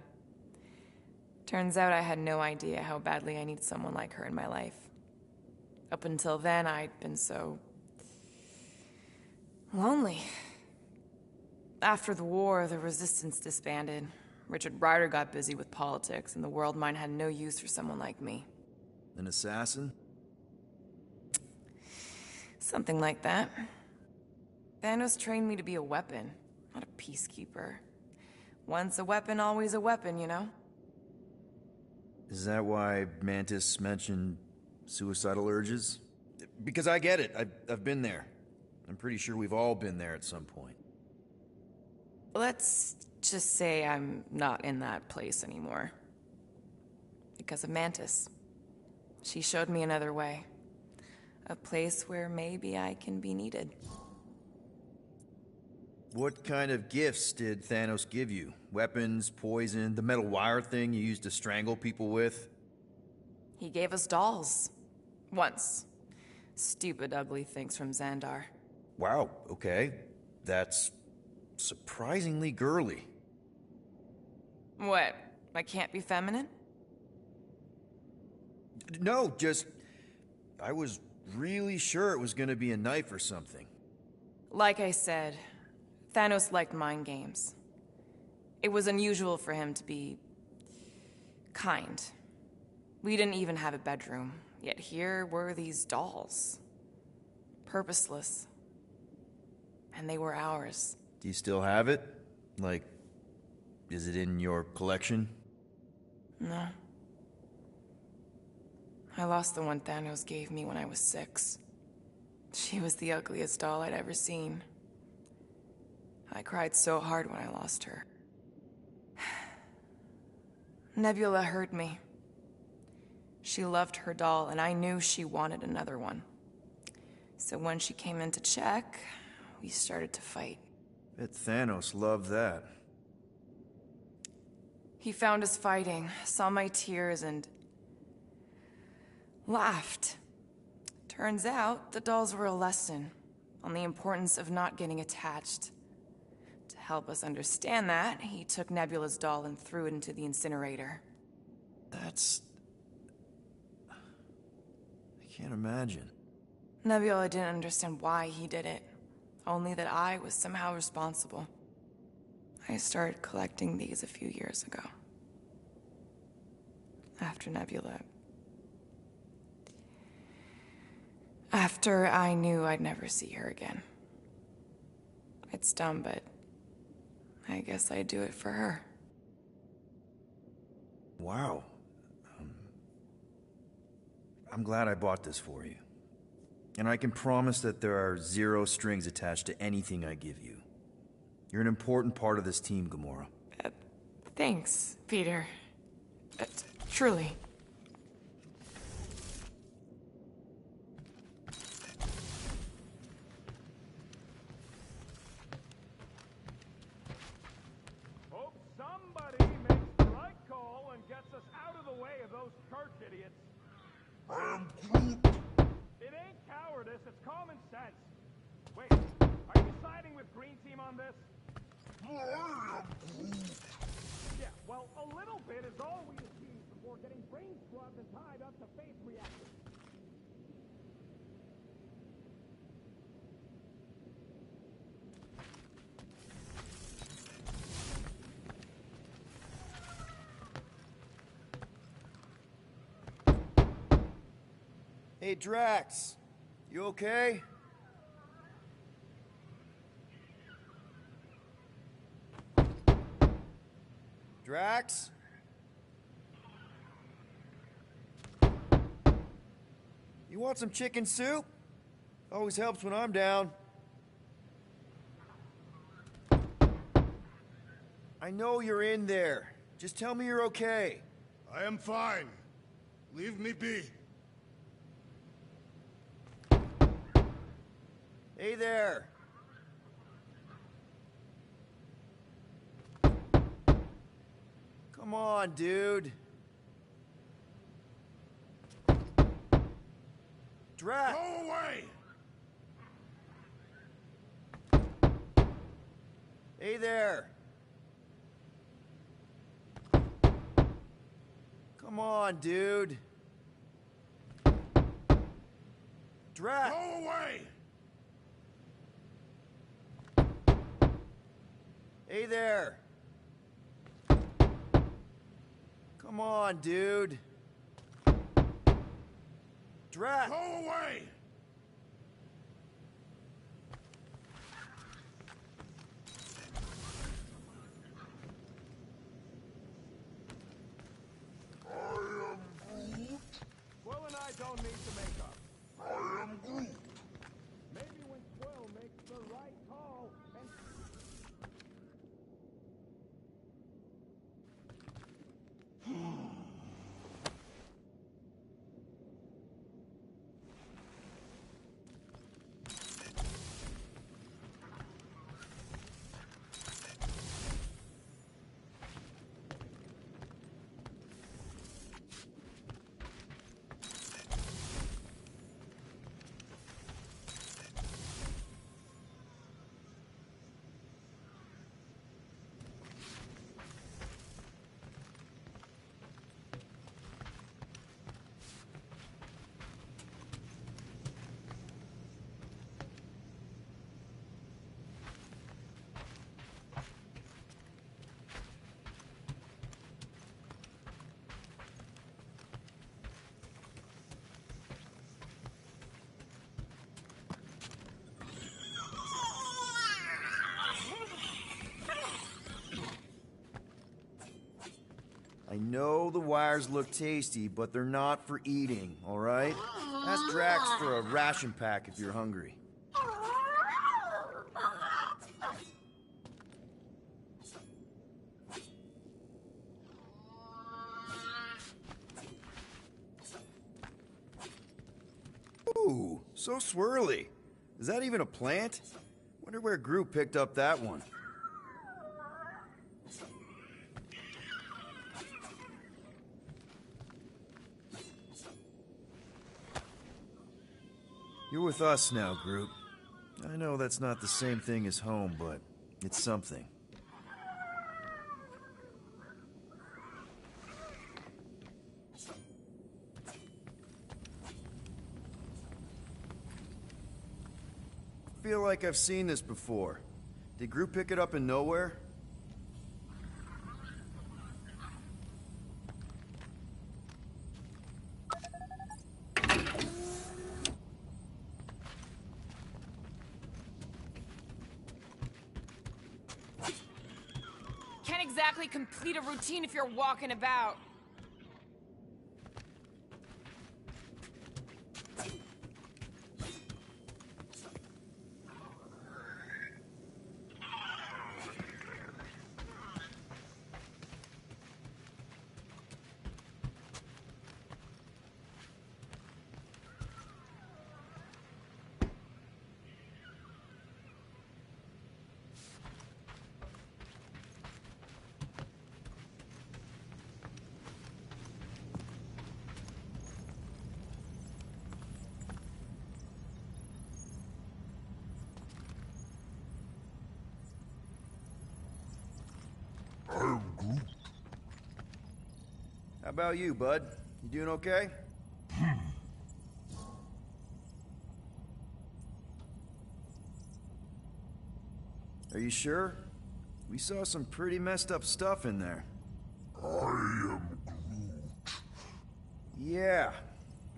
Turns out I had no idea how badly I needed someone like her in my life. Up until then, I'd been so... lonely. After the war, the Resistance disbanded. Richard Rider got busy with politics, and the world mind had no use for someone like me. An assassin? Something like that. Thanos trained me to be a weapon, not a peacekeeper. Once a weapon, always a weapon, you know? Is that why Mantis mentioned suicidal urges? Because I get it. I've been there. I'm pretty sure we've all been there at some point. Let's just say I'm not in that place anymore. Because of Mantis. She showed me another way. A place where maybe I can be needed. What kind of gifts did Thanos give you? Weapons, poison, the metal wire thing you used to strangle people with? He gave us dolls. Once. Stupid, ugly things from Xandar. Wow, okay. That's surprisingly girly. What? I can't be feminine? No, just... I was really sure it was gonna be a knife or something. Like I said, Thanos liked mind games. It was unusual for him to be... kind. We didn't even have a bedroom, yet here were these dolls. Purposeless. And they were ours. Do you still have it? Like, is it in your collection? No. I lost the one Thanos gave me when I was 6. She was the ugliest doll I'd ever seen. I cried so hard when I lost her. Nebula hurt me. She loved her doll, and I knew she wanted another one. So when she came in to check, we started to fight. Bet Thanos loved that. He found us fighting, saw my tears, and laughed. Turns out, the dolls were a lesson on the importance of not getting attached. To help us understand that, he took Nebula's doll and threw it into the incinerator. That's... I can't imagine. Nebula didn't understand why he did it, only that I was somehow responsible. I started collecting these a few years ago. After Nebula. After I knew I'd never see her again. It's dumb, but I guess I'd do it for her. Wow. I'm glad I bought this for you. And I can promise that there are 0 strings attached to anything I give you. You're an important part of this team, Gamora. Thanks, Peter. Truly. Hope somebody makes the right call and gets us out of the way of those church idiots. I am Groot. It ain't cowardice, it's common sense. Wait, are you siding with Green Team on this? I am Groot. Yeah, well, a little bit is all we achieve before getting brain scrubbed and tied up to face reactors. Hey, Drax. You okay? Drax? You want some chicken soup? Always helps when I'm down. I know you're in there. Just tell me you're okay. I am fine. Leave me be. Hey there. Come on, dude. Drax! Go away! Hey there. Come on, dude. Drax! Go away! Hey there. Come on, dude. Drax! Go away! I I know the wires look tasty, but they're not for eating, alright? Ask Drax for a ration pack if you're hungry. Ooh, so swirly. Is that even a plant? Wonder where Groot picked up that one. You're with us now, Groot. I know that's not the same thing as home, but it's something. I feel like I've seen this before. Did Groot pick it up in nowhere? Can't exactly complete a routine if you're walking about. I'm Groot. How about you, bud? You doing okay? Are you sure? We saw some pretty messed up stuff in there. I am Groot. Yeah.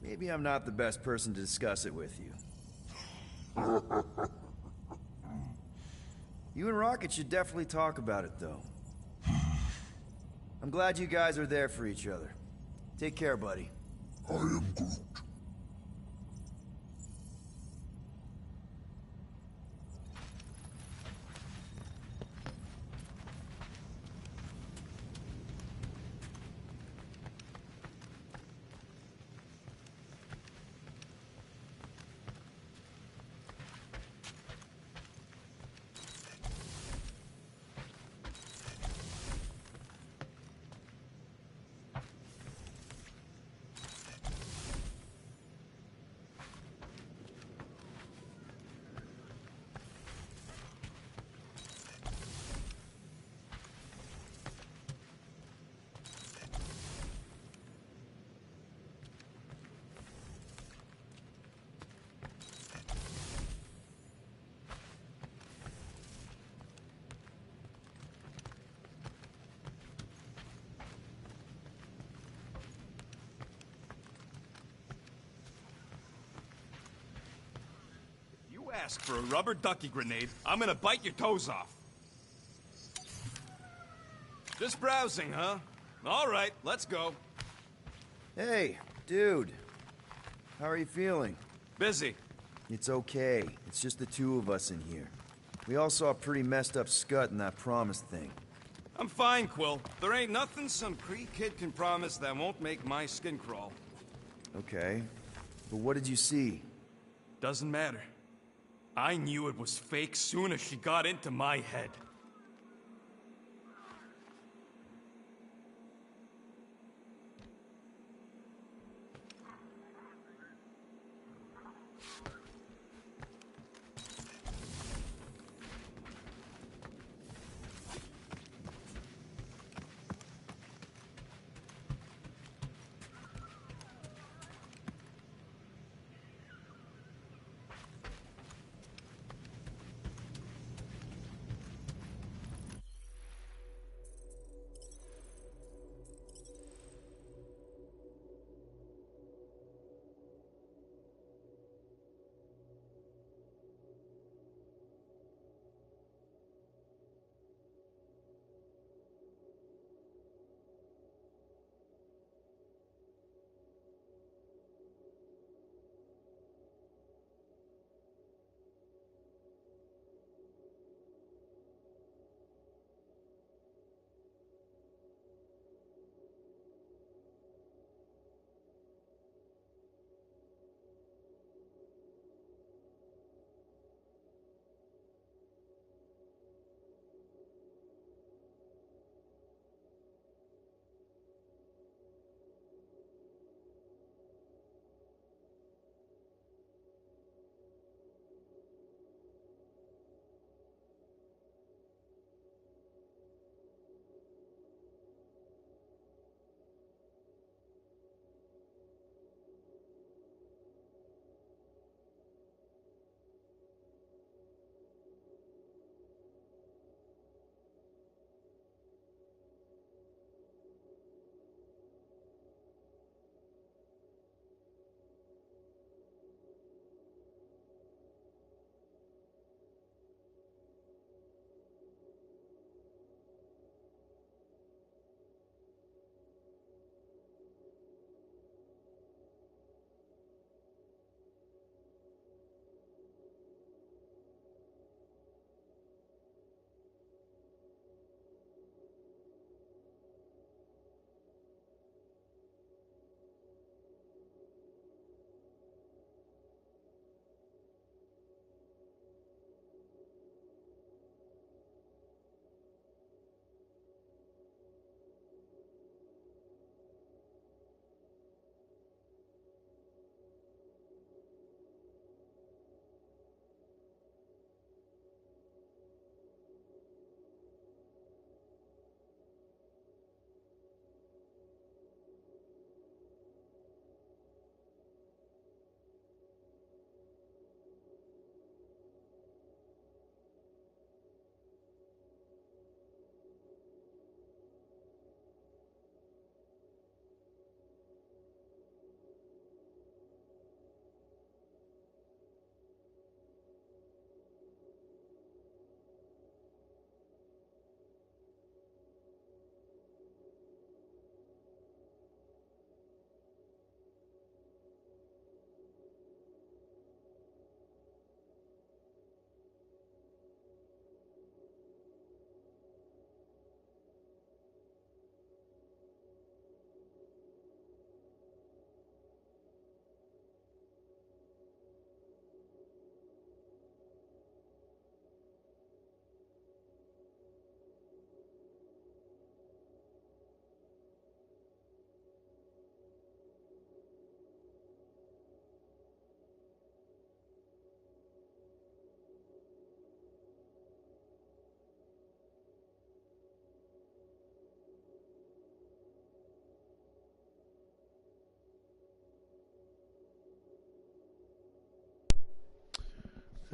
Maybe I'm not the best person to discuss it with you. You and Rocket should definitely talk about it, though. I'm glad you guys are there for each other. Take care, buddy. I am Groot. Ask for a rubber ducky grenade, I'm gonna bite your toes off. Just browsing, huh? All right, let's go. Hey, dude. How are you feeling? Busy. It's okay. It's just the two of us in here. We all saw a pretty messed up scut in that promise thing. I'm fine, Quill. There ain't nothing some Kree kid can promise that won't make my skin crawl. Okay. But what did you see? Doesn't matter. I knew it was fake soon as she got into my head.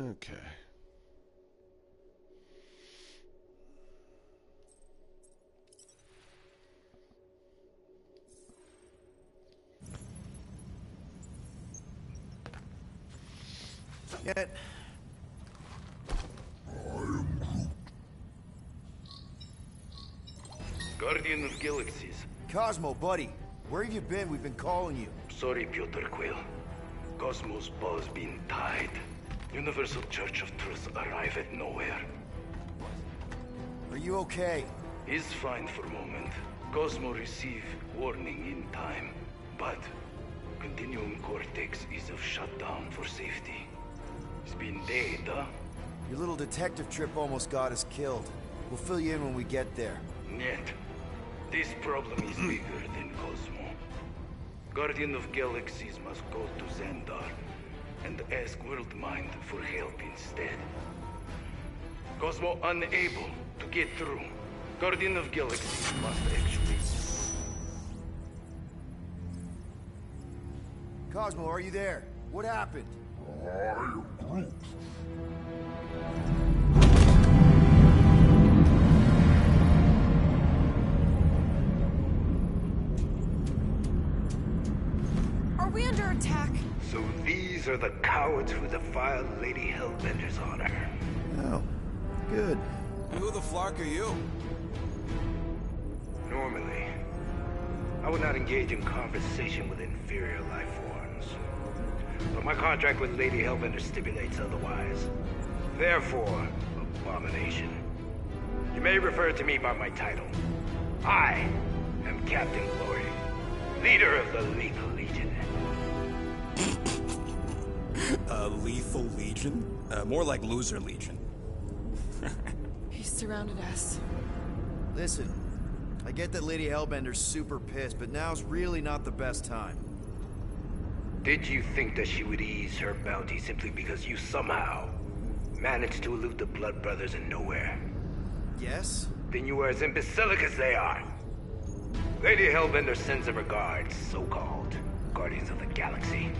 Okay. Yet. Guardian of Galaxies. Cosmo, buddy. Where have you been? We've been calling you. Sorry, Piotr Quill. Cosmos ball's been tied. Universal Church of Truth arrive at nowhere. Are you okay? Is fine for moment. Cosmo receive warning in time. But Continuum Cortex is of shutdown for safety. It's been dead, huh? Your little detective trip almost got us killed. We'll fill you in when we get there. Нет. This problem is bigger than Cosmo. Guardian of Galaxies must go to Xandar and ask Worldmind for help instead. Cosmo unable to get through. Guardian of Galaxies must actually... Cosmo, are you there? What happened? I am Groot. Are we under attack? So these are the cowards who defiled Lady Hellbender's honor. Oh, good. Who the flark are you? Normally, I would not engage in conversation with inferior life forms. But my contract with Lady Hellbender stipulates otherwise. Therefore, Abomination. You may refer to me by my title. I am Captain Glory, leader of the Lethal Legion. Lethal Legion? More like Loser Legion. He surrounded us. Listen, I get that Lady Hellbender's super pissed, but now's really not the best time. Did you think that she would ease her bounty simply because you somehow managed to elude the Blood Brothers in nowhere? Yes? Then you are as imbecilic as they are. Lady Hellbender sends her regards, so-called Guardians of the Galaxy.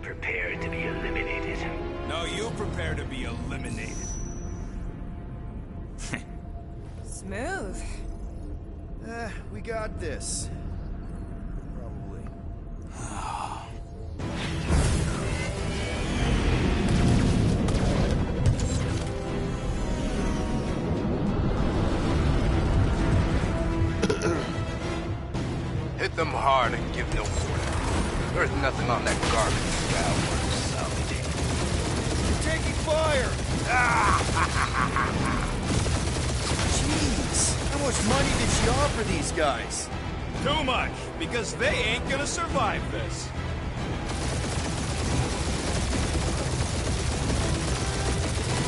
Prepare to be eliminated. No, you prepare to be eliminated. Smooth. We got this. Probably. Hit them hard and give no quarter. There's nothing on that garbage scow worth salvaging. You're taking fire! Jeez, how much money did she offer these guys? Too much, because they ain't gonna survive this.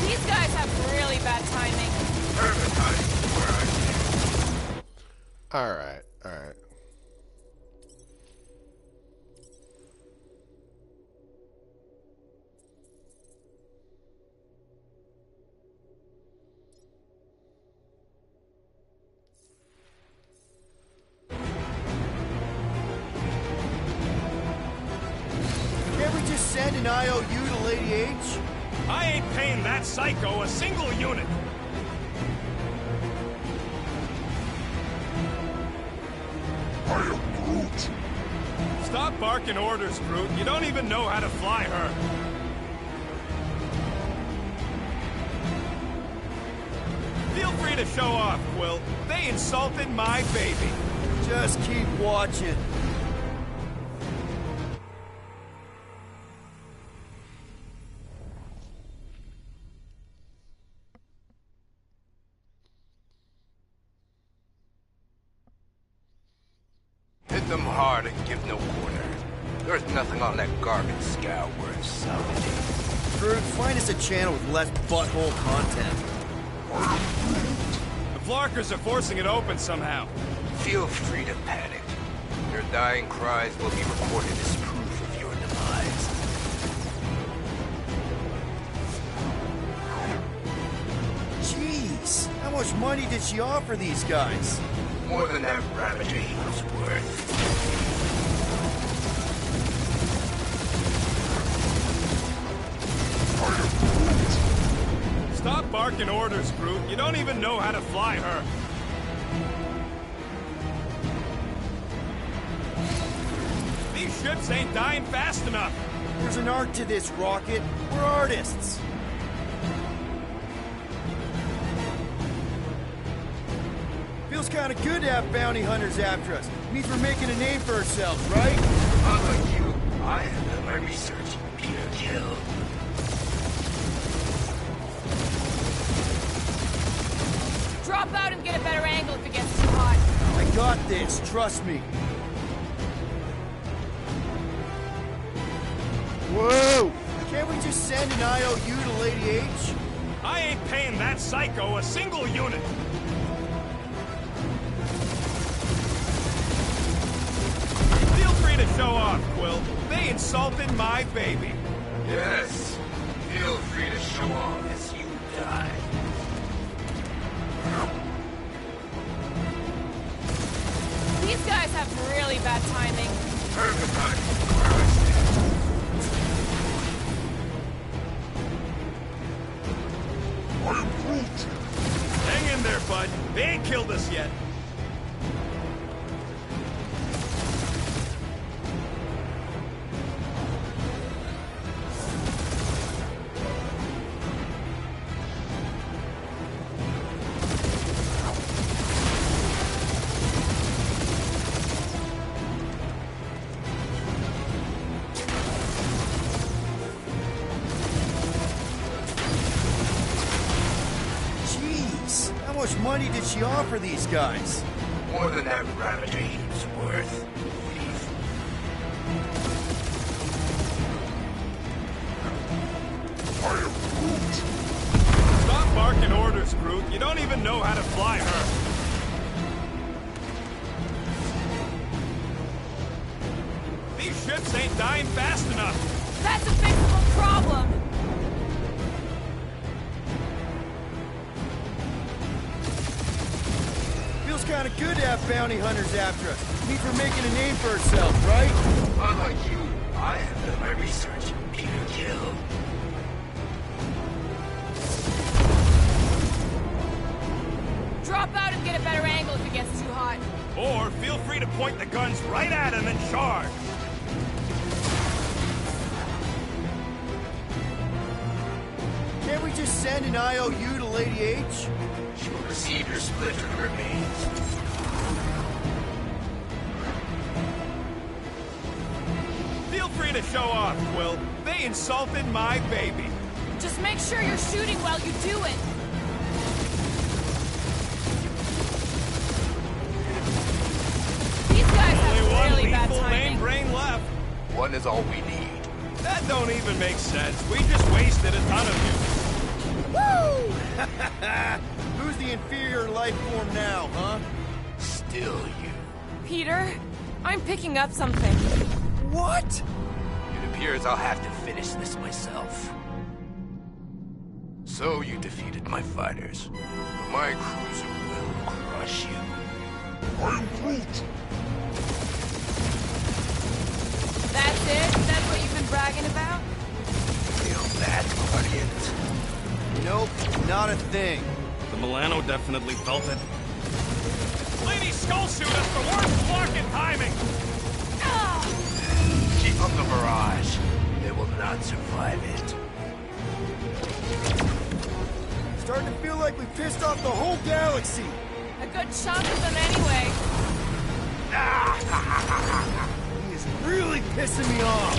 These guys have really bad timing. Alright, alright. Can't we just send an IOU to Lady H? I ain't paying that psycho a single unit. I am Groot. Stop barking orders, Groot. You don't even know how to fly her. Feel free to show off, Quill. They insulted my baby. Just keep watching. Hit them hard and give no quarter. There's nothing on that garbage scow worth salvaging. Groot, find us a channel with less butthole content. The Flarkers are forcing it open somehow. Feel free to panic. Your dying cries will be recorded as proof of your demise. Jeez, how much money did she offer these guys? More than that Ravager was worth. Stop barking orders, Groot. You don't even know how to fly her. These ships ain't dying fast enough. There's an art to this, Rocket. We're artists. Feels kind of good to have bounty hunters after us. Means we're making a name for ourselves, right? Unlike you, I have done my research. Peter Quill. Drop out and get a better angle if it gets too hot. I got this, trust me. Whoa! Can't we just send an IOU to Lady H? I ain't paying that psycho a single unit. Feel free to show off, Quill. They insulted my baby. Yes. Feel free to show off as you die. These guys have really bad timing. Perfect timing. Hang in there, bud. They ain't killed us yet. How much money did she offer these guys? More than that Ravager heap's worth. Stop barking orders, Groot. You don't even know how to fly her. These ships ain't dying fast enough. That's a fixable problem. Feels kind of good to have bounty hunters after us. Means we're making a name for ourselves, right? Unlike you, I have done my research. Peter Quill. Drop out and get a better angle if it gets too hot. Or feel free to point the guns right at him and charge. Can't we just send an IOU to Lady H? She will receive your splintered remains. Feel free to show off, Quill. They insulted my baby. Just make sure you're shooting while you do it. These guys Only have one really bad lethal lame timing. brain left. One is all we need. That don't even make sense. We just wasted a ton of you. Woo! Who's the inferior life form now, huh? Still you. Peter, I'm picking up something. What? It appears I'll have to finish this myself. So you defeated my fighters, but my cruiser will crush you. I'm Groot. That's it? That's what you've been bragging about? Feel that, Guardians? Nope, not a thing. The Milano definitely felt it. Lady Skullsuit has the worst blocking timing! Keep up the barrage. They will not survive it. Starting to feel like we pissed off the whole galaxy. A good chunk of them anyway. He is really pissing me off.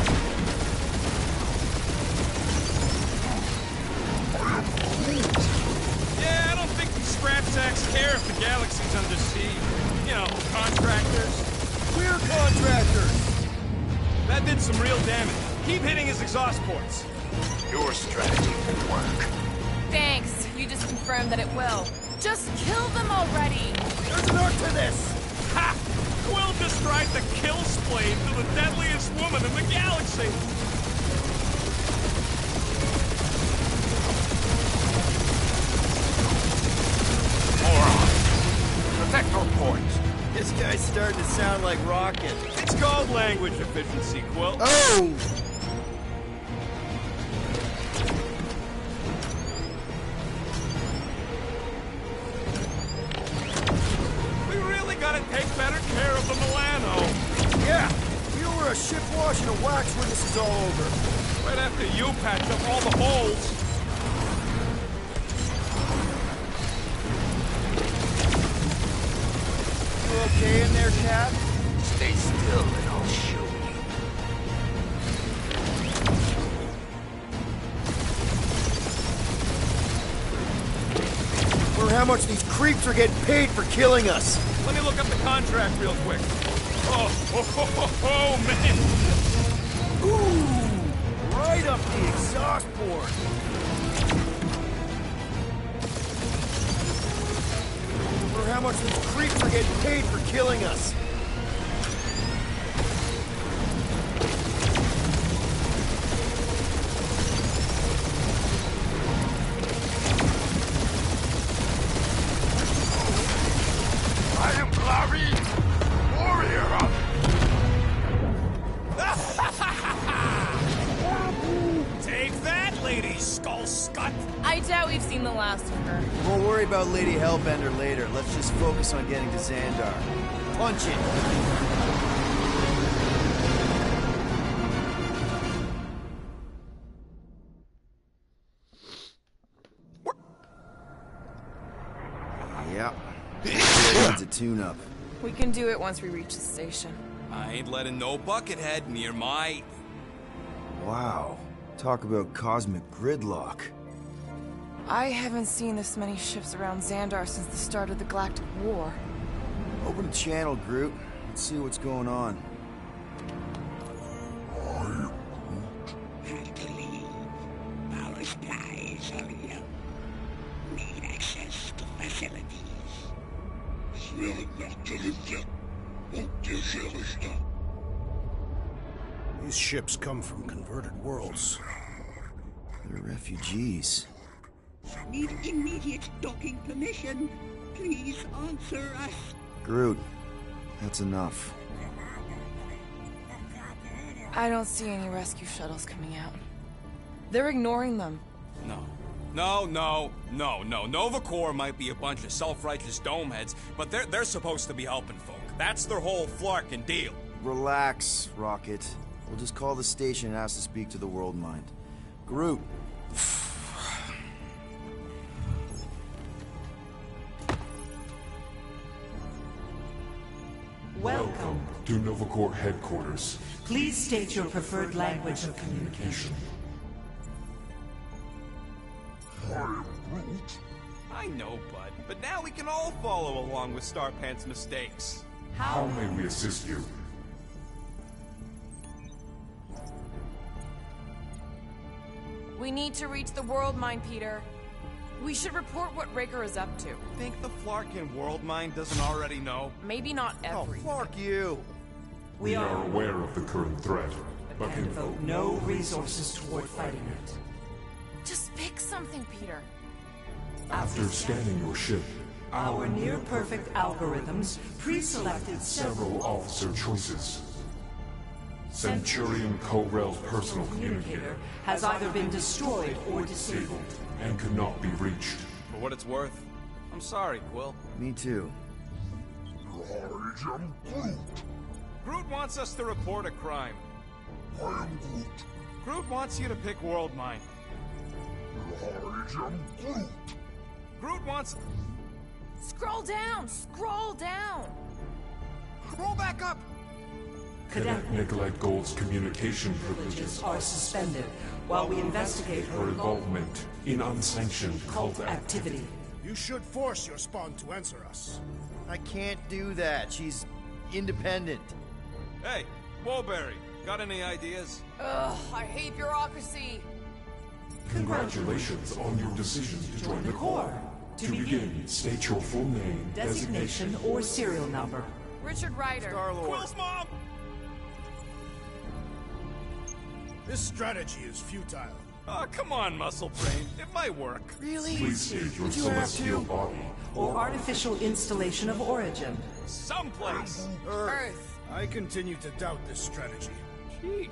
Yeah, I don't think these scrap sacks care if the galaxy's under siege. You know, contractors. We're contractors. That did some real damage. Keep hitting his exhaust ports. Your strategy will work. Thanks. You just confirmed that it will. Just kill them already. There's an art to this. Ha! Quill just tried to kill Splade to the deadliest woman in the galaxy. Protector points. This guy's starting to sound like Rocket. It's called language efficiency, Quill. Oh! gotta take better care of the Milano. Yeah, you were a ship wash and a wax when this is all over. Right after you patch up all the holes. You okay in there, Cap? Stay still and I'll show you. Or how much these creeps are getting paid for killing us. Let me look up the contract real quick. Oh, man. Ooh, right up the exhaust port. Or how much these creeps are getting paid for killing us. I am Glavi, warrior of... Take that, Lady Skull Scut! I doubt we've seen the last of her. We'll worry about Lady Hellbender later. Let's just focus on getting to Xandar. Punch it! Yep. Needs a tune-up. We can do it once we reach the station. I ain't letting no buckethead near my... Wow. Talk about cosmic gridlock. I haven't seen this many ships around Xandar since the start of the Galactic War. Open a channel, Groot. Let's see what's going on. Have to leave. Power supplies are low. Need access to facilities. These ships come from converted worlds. They're refugees. Need immediate docking permission. Please answer us. Groot, that's enough. I don't see any rescue shuttles coming out. They're ignoring them. No. Nova Corps might be a bunch of self-righteous domeheads, but they're supposed to be helping folk. That's their whole flarkin' deal. Relax, Rocket. We'll just call the station and ask to speak to the World Mind. Groot. Welcome to Nova Corps headquarters. Please state your preferred language of communication. I know, bud, but now we can all follow along with Starpant's mistakes. How may we assist you? We need to reach the World Mind, Peter. We should report what Raker is up to. Think the Flarkin World Mind doesn't already know? Maybe not every. Oh, fuck you. We are aware of the current threat, but can devote no resources toward fighting it. Just pick something, Peter. After scanning your ship, our near-perfect algorithms pre-selected several officer choices. Centurion Ko-Rel's personal communicator has either been destroyed or disabled and could not be reached. For what it's worth, I'm sorry, Quill. Me too. I am Groot. Groot wants us to report a crime. I am Groot. Groot wants you to pick World Mind. I am Groot. Groot wants... Scroll down! Scroll down! Scroll back up! Cadet Nicolette Gold's communication privileges are suspended while we investigate her involvement in unsanctioned cult activity. You should force your spawn to answer us. I can't do that. She's independent. Hey, Woolberry, got any ideas? Ugh, I hate bureaucracy. Congratulations on your decision to join the Corps. To begin, state your full name, designation, or serial number. Richard Ryder. Star-Lord. Quill's mom! This strategy is futile. Oh, come on, Muscle Brain. It might work. Really? Please state your Did you have celestial to? body or artificial installation of origin. Someplace. Earth. I continue to doubt this strategy. Sheesh.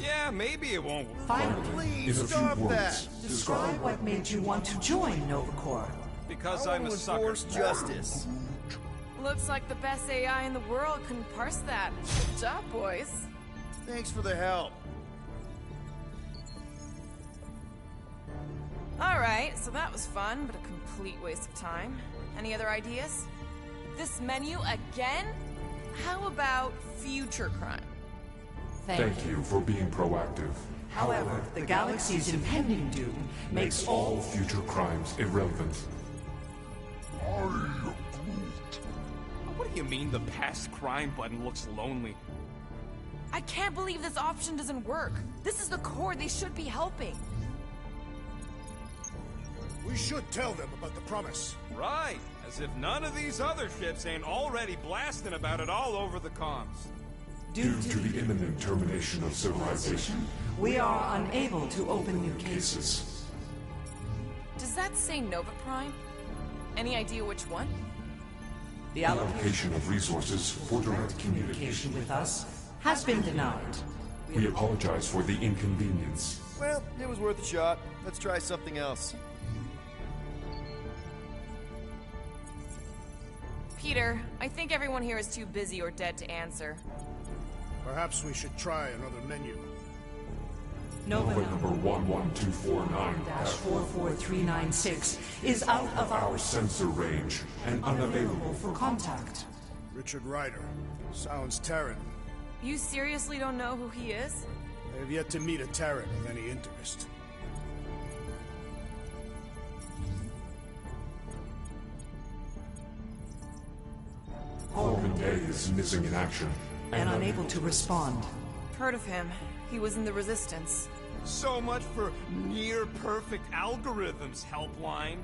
Yeah, maybe it won't work. Finally, in a few words, describe what made you want to join Nova Corps. Because I I'm a want to sucker. enforce justice. Looks like the best AI in the world couldn't parse that. Good job, boys. Thanks for the help. Alright, so that was fun, but a complete waste of time. Any other ideas? This menu again? How about future crime? Thank you for being proactive. However, the galaxy's impending doom makes All future crimes irrelevant. What do you mean the past crime button looks lonely? I can't believe this option doesn't work. This is the core they should be helping. We should tell them about the promise. Right, as if none of these other ships ain't already blasting about it all over the comms. Due to the imminent termination of civilization, we are unable to open new cases. cases. Does that say Nova Prime? Any idea which one? The Allocation of resources for direct communication with us has been denied. We apologize for the inconvenience. Well, it was worth a shot. Let's try something else. Peter, I think everyone here is too busy or dead to answer. Perhaps we should try another menu. Nova Nova number 11249-44396 is out of our sensor range and unavailable for contact. Richard Ryder. Sounds Terran. You seriously don't know who he is? I have yet to meet a Terran of any interest. Corbin Day is missing in action And unable to respond. Heard of him. He was in the Resistance. So much for near-perfect algorithms, Helpline.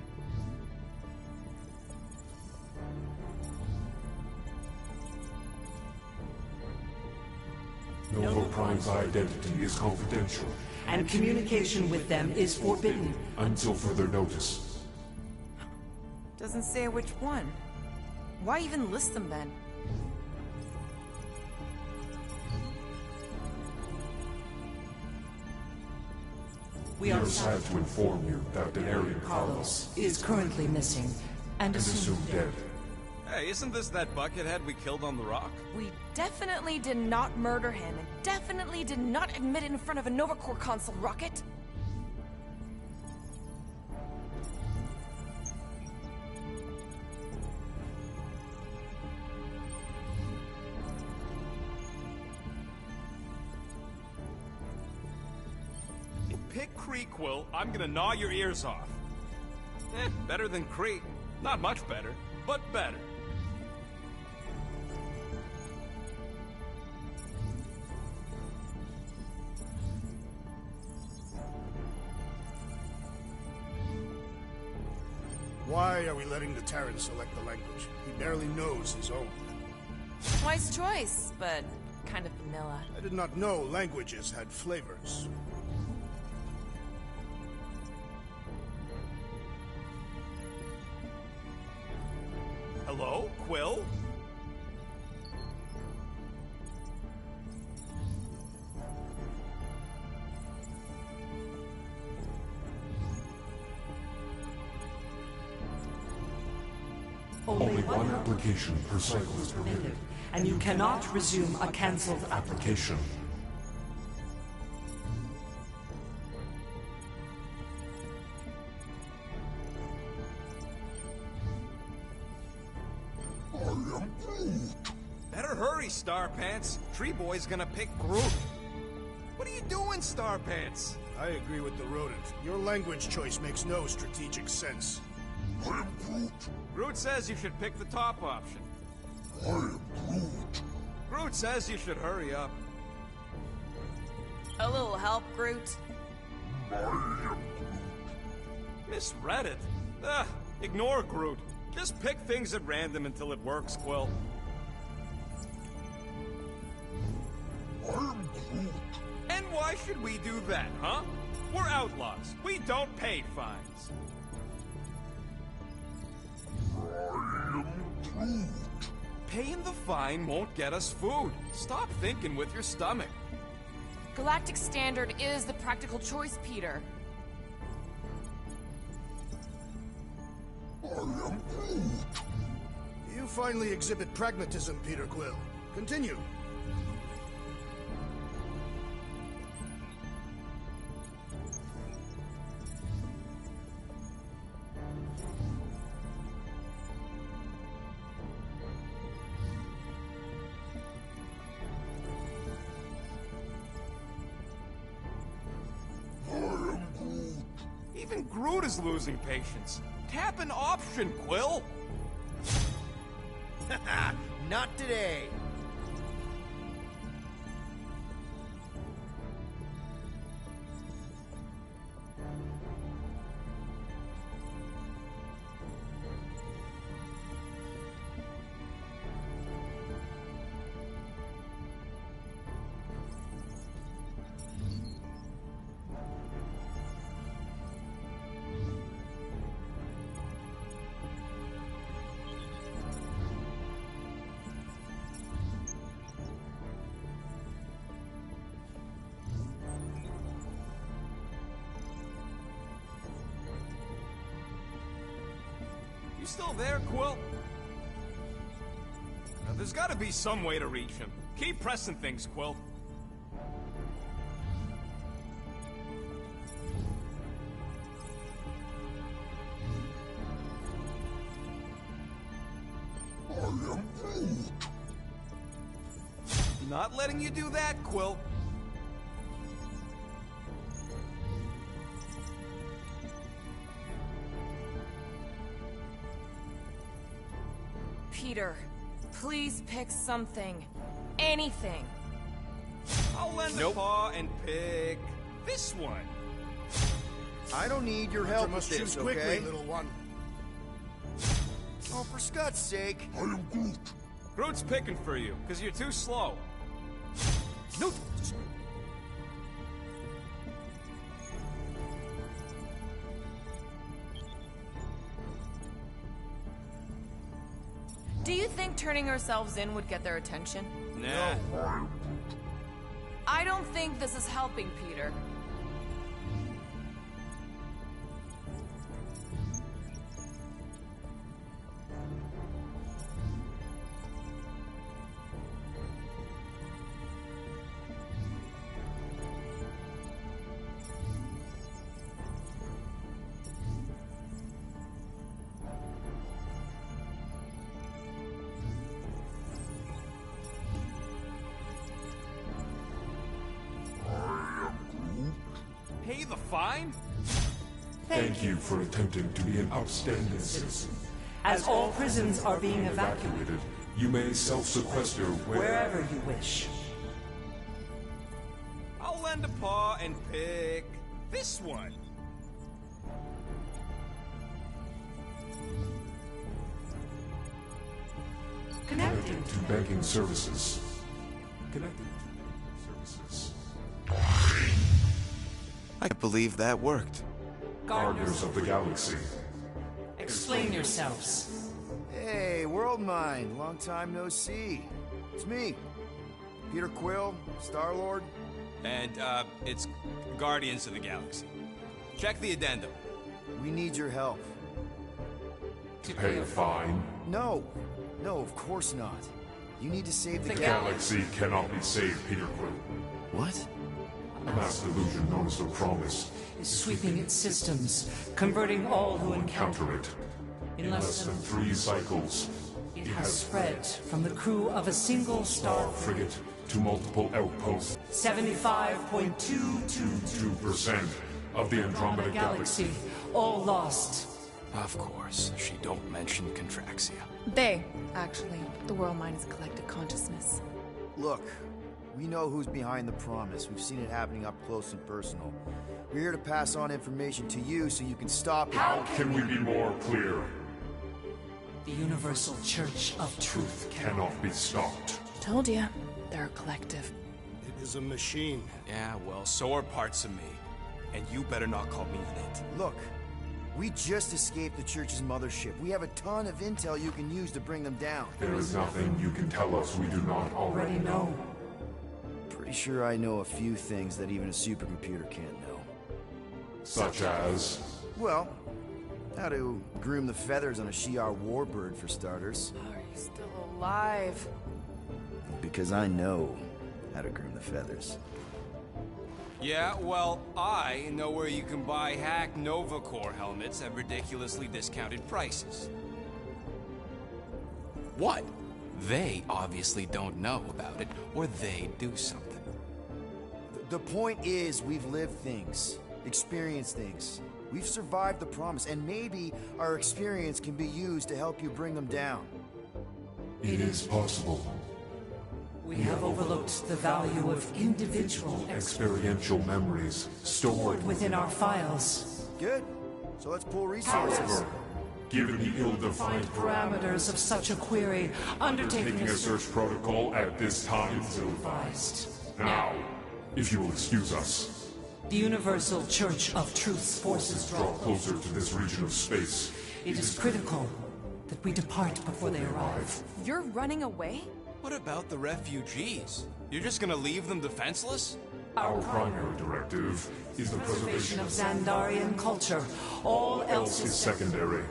Nova Prime's identity is confidential And communication with them is forbidden. until further notice. Doesn't say which one. Why even list them then? We We are are sad to inform you that Denarian Carlos is currently missing and and assumed dead. Hey, isn't this that buckethead we killed on the rock? We definitely did not murder him, and definitely did not admit it in front of a Nova Corps console rocket. You pick Creekwill, I'm gonna gnaw your ears off. Better than Crete. Not much better, but better. Why are we letting the Terran select the language? He barely knows his own. Wise choice, but kind of vanilla. I did not know languages had flavors. Hello, Quill? Only one application per cycle is permitted. And you cannot resume a cancelled Application. Better hurry, Starpants. Tree Boy's gonna pick Groot. What are you doing, Starpants? I agree with the rodent. Your language choice makes no strategic sense. Groot says you should pick the top option. Groot says you should hurry up. A little help, Groot? Misread it. Ignore Groot. Just pick things at random until it works, Quill. And why should we do that, huh? We're outlaws. We don't pay fines. Paying the fine won't get us food. Stop thinking with your stomach. Galactic Standard is the practical choice, Peter. You You finally exhibit pragmatism, Peter Quill. Continue. Even Groot is losing patience. Tap an option, Quill! Not today. You still there, Quill? Now, there's gotta be some way to reach him. Keep pressing things, Quill. I am Groot. Not letting you do that, Quill. Peter, please pick something. Anything. I'll lend a paw and pick this one. I don't need your help must with this, choose quickly, okay? little one. Oh, for Scott's sake. I am Groot. Groot's picking for you, because you're too slow. No. Do you think turning ourselves in would get their attention? Nah. I don't think this is helping, Peter. Pay the fine? Thank you for attempting to be an outstanding citizen. As all prisons are being evacuated, Evacuated, you may self-sequester wherever you wish. I'll lend a paw and pick this one. Connecting. to banking services. Connected to banking services. I can't believe that worked. Gardeners of the Galaxy. Explain yourselves. Hey, World Mind. Long time no see. It's me. Peter Quill, Star-Lord. And, it's Guardians of the Galaxy. Check the addendum. We need your help. To pay a fine. No. No, of course not. You need to save the The galaxy cannot be saved, Peter Quill. What? A mass delusion known as the Promise Is sweeping its systems, converting all who encounter counter it. in In less than 3 cycles, it has spread from the crew of a single star frigate to multiple outposts. 75.222% 2% of the Andromeda Galaxy. galaxy, all lost. Of course, she don't mention Contraxia. They, actually. The world mind is collective consciousness. Look, we know who's behind the Promise. We've seen it happening up close and personal. We're here to pass on information to you so you can stop it. How can we be more clear? The Universal Church of Truth Cannot be stopped. Told ya. They're a collective. It is a machine. Yeah, well, so are parts of me. And you better not call me an it. Look, we just escaped the Church's mothership. We have a ton of intel you can use to bring them down. There is nothing you can tell us we do not already know. Pretty sure I know a few things that even a supercomputer can't know. Such as... Well, how to groom the feathers on a Shi'ar warbird, for starters. He's still alive. Because I know how to groom the feathers. Yeah, well, I know where you can buy hack Nova Corps helmets at ridiculously discounted prices. What? They obviously don't know about it, or they'd do something. The point is, we've lived things, experienced things. We've survived the promise, and maybe our experience can be used to help you bring them down. It is possible. We have overlooked the value of individual Experiential memories stored within our files. Good. So let's pull resources. However, given the ill-defined Parameters of such a query, undertaking a search protocol at this time is advised. now, if you will excuse us, The Universal Church of Truth's forces draw closer to this region of space. It is critical that we depart before they arrive. You're running away? What about the refugees? You're just gonna leave them defenseless? Our primary directive is the preservation Of Xandarian culture. All else is is secondary.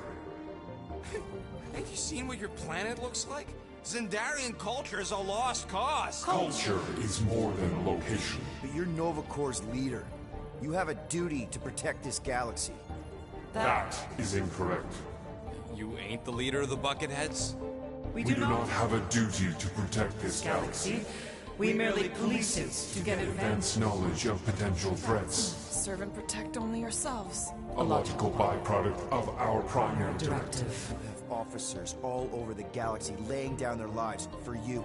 Have you seen what your planet looks like? Xandarian culture is a lost cause. Culture is more than a location. But you're Nova Corps' leader. You have a duty to protect this galaxy. That is incorrect. You ain't the leader of the Bucketheads? We We do not have a duty to protect this galaxy. galaxy. We merely police it to get Advance knowledge of potential threats. Serve and protect only yourselves. A logical byproduct of our primary directive. directive. You have officers all over the galaxy laying down their lives for you.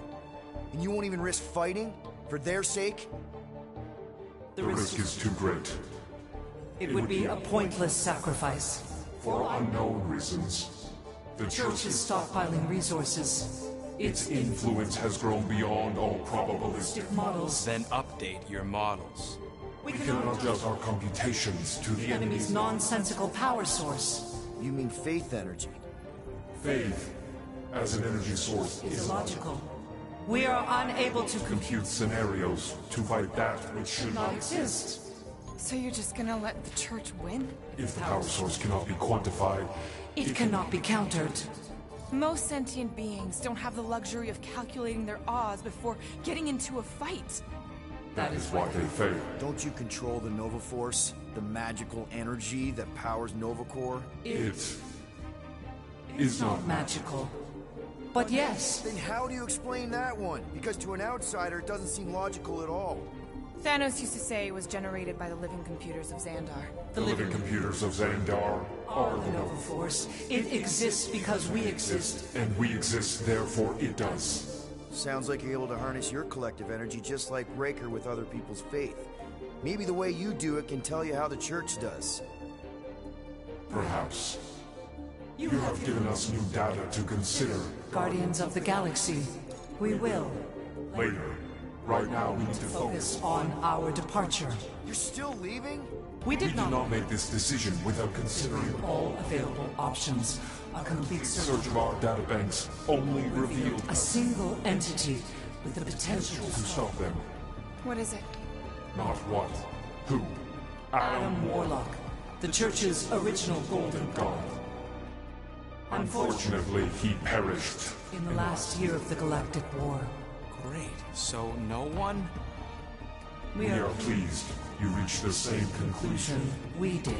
And you won't even risk fighting? For their sake? The risk is too great. It would be a pointless sacrifice. For unknown reasons, the Church is stockpiling resources. its influence has grown beyond all probabilistic. Models. Then update your models. We We cannot adjust our computations to the enemy's enemy's nonsensical power source. You mean faith energy? faith as an energy source Is is illogical. We are unable to compute scenarios to fight that which should not not exist. So you're just gonna let the church win? If the power source cannot be quantified, It cannot be countered. Most sentient beings don't have the luxury of calculating their odds before getting into a fight. that is why they fail. Don't you control the Nova Force? The magical energy that powers Nova Corps? It is not Magical. But yes, Then how do you explain that one? Because to an outsider, it doesn't seem logical at all. Thanos used to say it was generated by the living computers of Xandar. the living computers of Xandar are the Nova Force. It exists because we exist. and we exist, therefore it does. Sounds like you're able to harness your collective energy just like Raker with other people's faith. Maybe the way you do it can tell you how the church does. Perhaps. You have given us new data to consider. Guardians of the Galaxy. We will Later. Right now we need to focus on our departure. You're still leaving? We We did did not not make this decision without considering all available options. A complete search. search of our databanks only revealed A single entity with the potential to stop them. What is it? Not what. Who. Adam Warlock, the Church's original Golden God. Unfortunately, he perished. in the last year of the Galactic War. Great. So no one? We We are are pleased you reached the same conclusion. we did.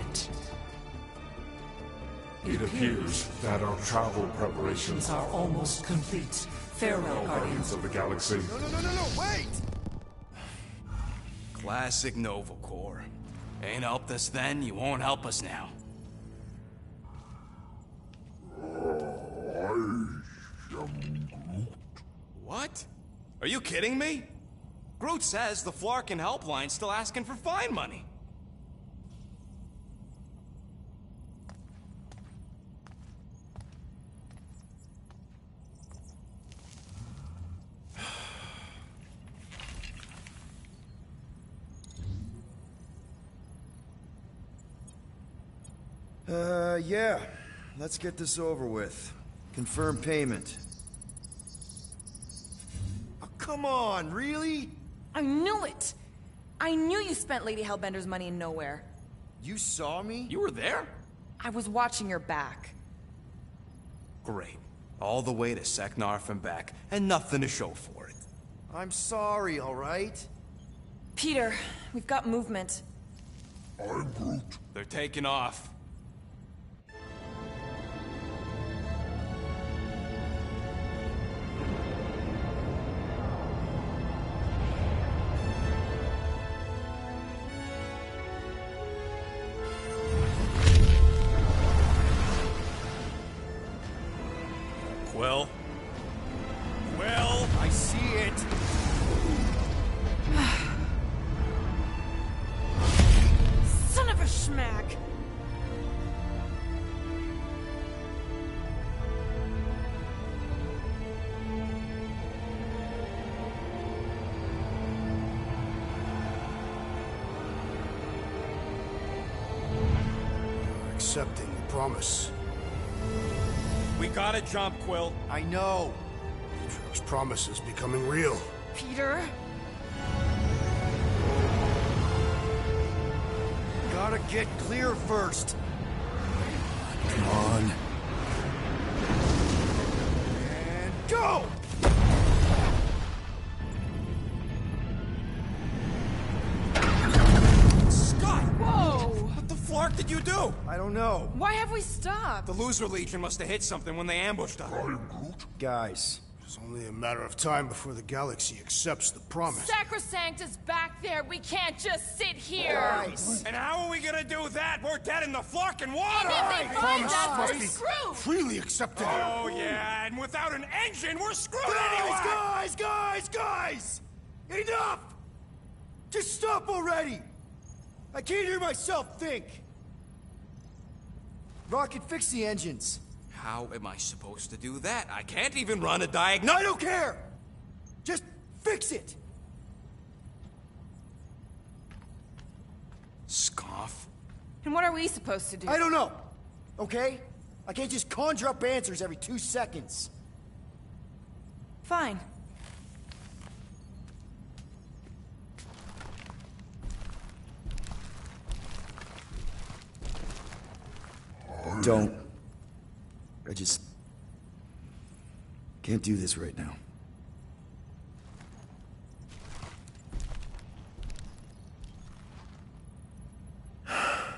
It appears that our travel preparations These are almost complete. Farewell, Guardians Guardians. of the Galaxy. No, wait! Classic Nova Corps. Ain't helped us then, you won't help us now. What? Are you kidding me? Groot says the Flarkin helpline's still asking for fine money. Yeah. Let's get this over with. Confirm payment. Oh, come on, really? I knew it! I knew you spent Lady Hellbender's money in nowhere. You saw me? You were there? I was watching your back. Great. All the way to Seknarf and back, and nothing to show for it. I'm sorry, all right? Peter, we've got movement. I'm Groot. They're taking off. Quill? Quill? I see it! Son of a schmack! You're accepting the promise. We gotta jump, Quill. I know. Atriox' promise is becoming real. Peter? Gotta get clear first. Come on. And go! Scott! Whoa! What the flark did you do? I don't know. Why have we stopped? The Loser Legion must have hit something when they ambushed us. Guys. It's only a matter of time before the galaxy accepts the promise. Sacrosanct is back there. We can't just sit here. Guys. And how are we gonna do that? We're dead in the fucking water! And if they find Promise us, must we're be screwed. freely accepted. Oh, yeah, and without an engine, we're screwed Guys, anyway! guys! Enough! Just stop already! I can't hear myself think! Rocket, fix the engines. How am I supposed to do that? I can't even run a diagnose. I don't care! Just fix it! Scoff. And what are we supposed to do? I don't know, okay? I can't just conjure up answers every 2 seconds. Fine. Don't. I just can't do this right now. I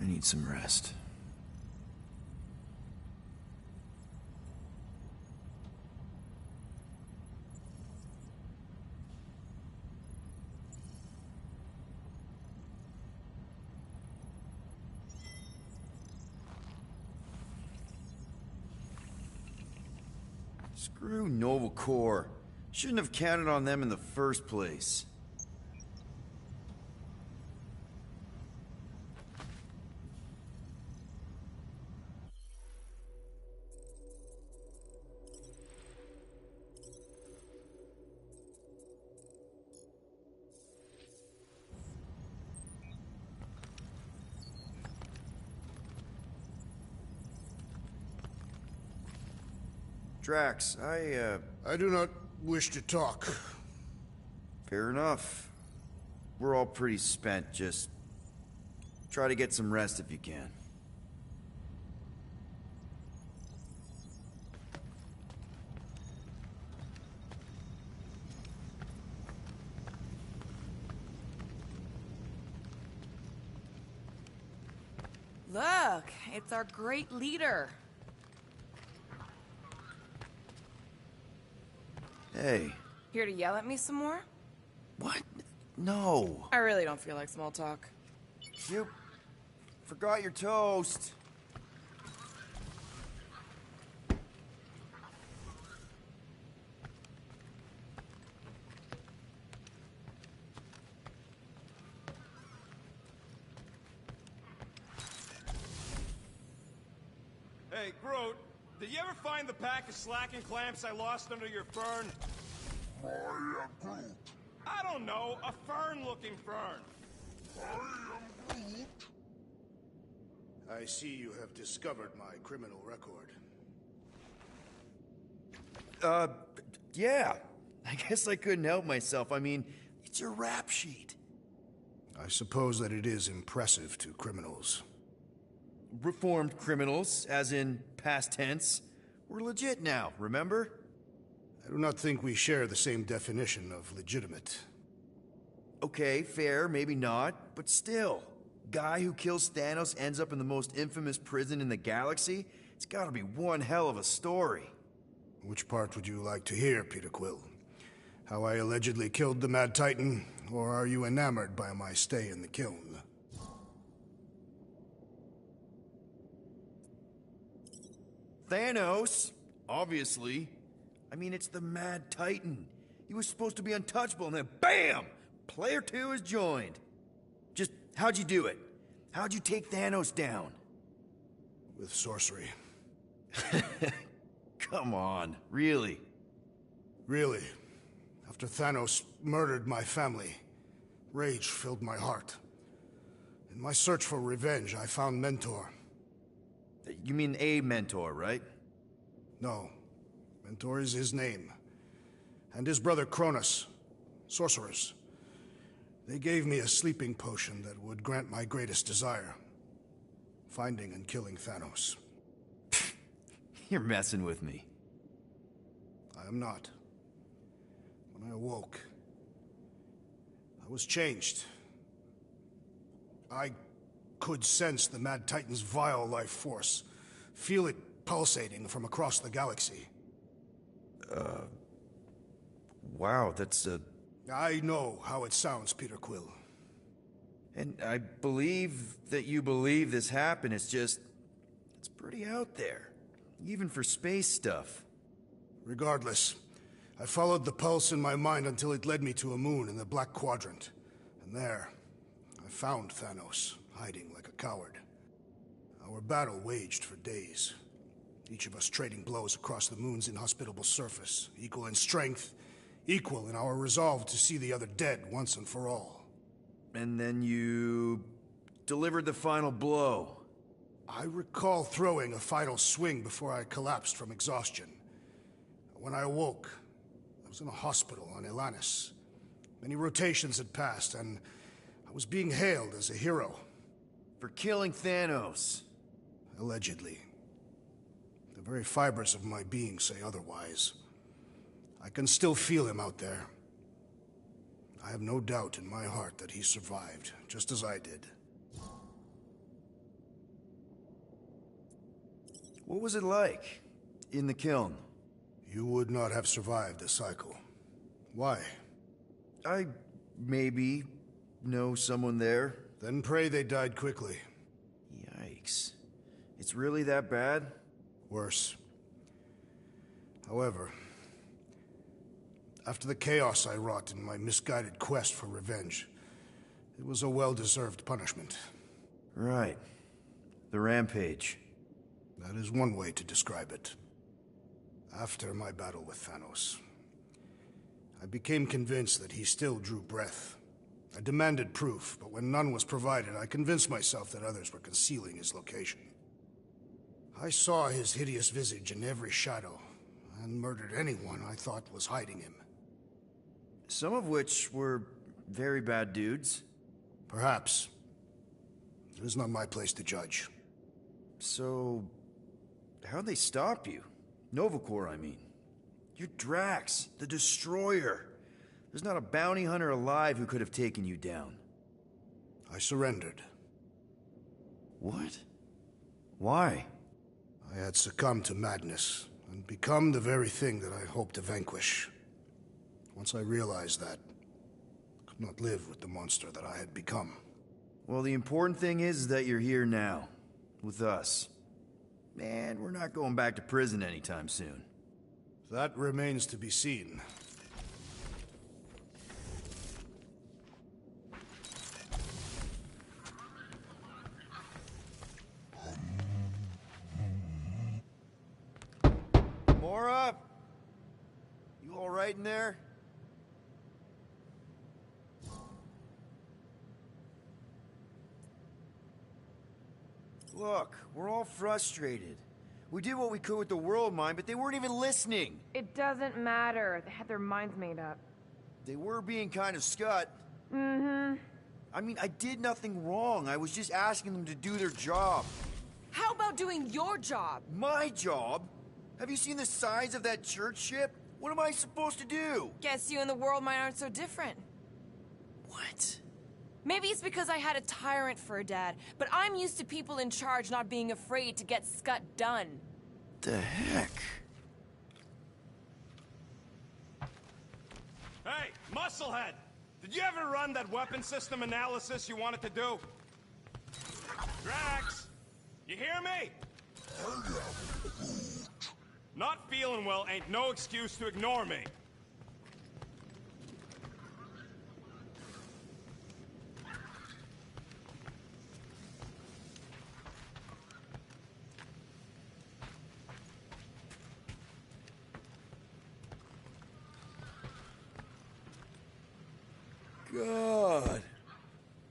need some rest. Screw Nova Corps. Shouldn't have counted on them in the first place. Drax, I do not wish to talk. Fair enough. We're all pretty spent, just try to get some rest if you can. Look, it's our great leader. Hey. Here to yell at me some more? What? No. I really don't feel like small talk. You forgot your toast. Hey, Groot, did you ever find the pack of slacking clamps I lost under your fern? I am Groot. I don't know, a fern-looking fern. I am Groot. I see you have discovered my criminal record. Yeah. I guess I couldn't help myself. I mean, it's your rap sheet. I suppose that it is impressive to criminals. reformed criminals, as in past tense. We're legit now, remember? I do not think we share the same definition of legitimate. Okay, fair, maybe not, but still. Guy who kills Thanos ends up in the most infamous prison in the galaxy? It's gotta be one hell of a story. Which part would you like to hear, Peter Quill? How I allegedly killed the Mad Titan, or are you enamored by my stay in the kiln? Thanos, obviously. I mean, it's the Mad Titan. He was supposed to be untouchable, and then BAM! Player 2 is joined. Just, how'd you do it? How'd you take Thanos down? With sorcery. Come on, really? Really. After Thanos murdered my family, rage filled my heart. In my search for revenge, I found Mentor. You mean a mentor, right? No. Mentor is his name. And his brother Cronus, sorcerers. They gave me a sleeping potion that would grant my greatest desire. Finding and killing Thanos. You're messing with me. I am not. When I awoke, I was changed. I could sense the Mad Titan's vile life force. Feel it pulsating from across the galaxy. Wow, that's I know how it sounds, Peter Quill. And I believe that you believe this happened. It's just... it's pretty out there. Even for space stuff. Regardless, I followed the pulse in my mind until it led me to a moon in the Black Quadrant. And there, I found Thanos, hiding like a coward. Our battle waged for days. Each of us trading blows across the moon's inhospitable surface, equal in strength, equal in our resolve to see the other dead once and for all. And then you... delivered the final blow. I recall throwing a final swing before I collapsed from exhaustion. When I awoke, I was in a hospital on Elanis. Many rotations had passed, and I was being hailed as a hero. For killing Thanos. Allegedly. The very fibers of my being say otherwise. I can still feel him out there. I have no doubt in my heart that he survived, just as I did. What was it like in the kiln? You would not have survived the cycle. Why? I maybe know someone there. Then pray they died quickly. Yikes. It's really that bad? Worse. However, after the chaos I wrought in my misguided quest for revenge, it was a well-deserved punishment. Right. The rampage. That is one way to describe it. After my battle with Thanos, I became convinced that he still drew breath. I demanded proof, but when none was provided, I convinced myself that others were concealing his location. I saw his hideous visage in every shadow, and murdered anyone I thought was hiding him. Some of which were very bad dudes. Perhaps. It is not my place to judge. So, how'd they stop you? Nova Corps, I mean. You're Drax, the Destroyer. There's not a bounty hunter alive who could have taken you down. I surrendered. What? Why? I had succumbed to madness, and become the very thing that I hoped to vanquish. Once I realized that, I could not live with the monster that I had become. Well, the important thing is that you're here now, with us. And we're not going back to prison anytime soon. That remains to be seen. Mora? You all right in there? Look, we're all frustrated. We did what we could with the World Mind, but they weren't even listening. It doesn't matter. They had their minds made up. They were being kind of scut. Mm-hmm. I mean, I did nothing wrong. I was just asking them to do their job. How about doing your job? My job? Have you seen the size of that church ship? What am I supposed to do? Guess you and the world might aren't so different. What? Maybe it's because I had a tyrant for a dad, but I'm used to people in charge not being afraid to get scut done. The heck? Hey, Musclehead! Did you ever run that weapon system analysis you wanted to do? Drax! You hear me? Not feeling well ain't no excuse to ignore me. God.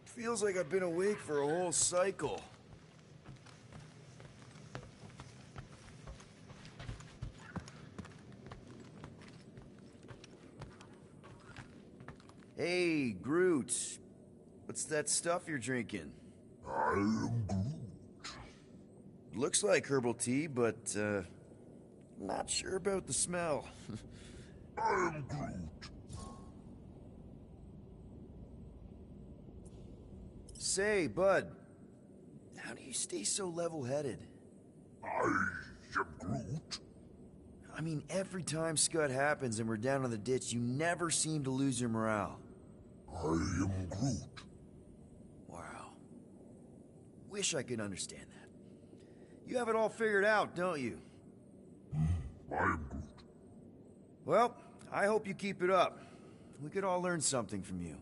Feels like I've been awake for a whole cycle. Hey, Groot. What's that stuff you're drinking? I am Groot. Looks like herbal tea, but, not sure about the smell. I am Groot. Say, Bud, how do you stay so level-headed? I am Groot. I mean, every time Scud happens and we're down in the ditch, you never seem to lose your morale. I am Groot. Wow. Wish I could understand that. You have it all figured out, don't you? I am Groot. Well, I hope you keep it up. We could all learn something from you.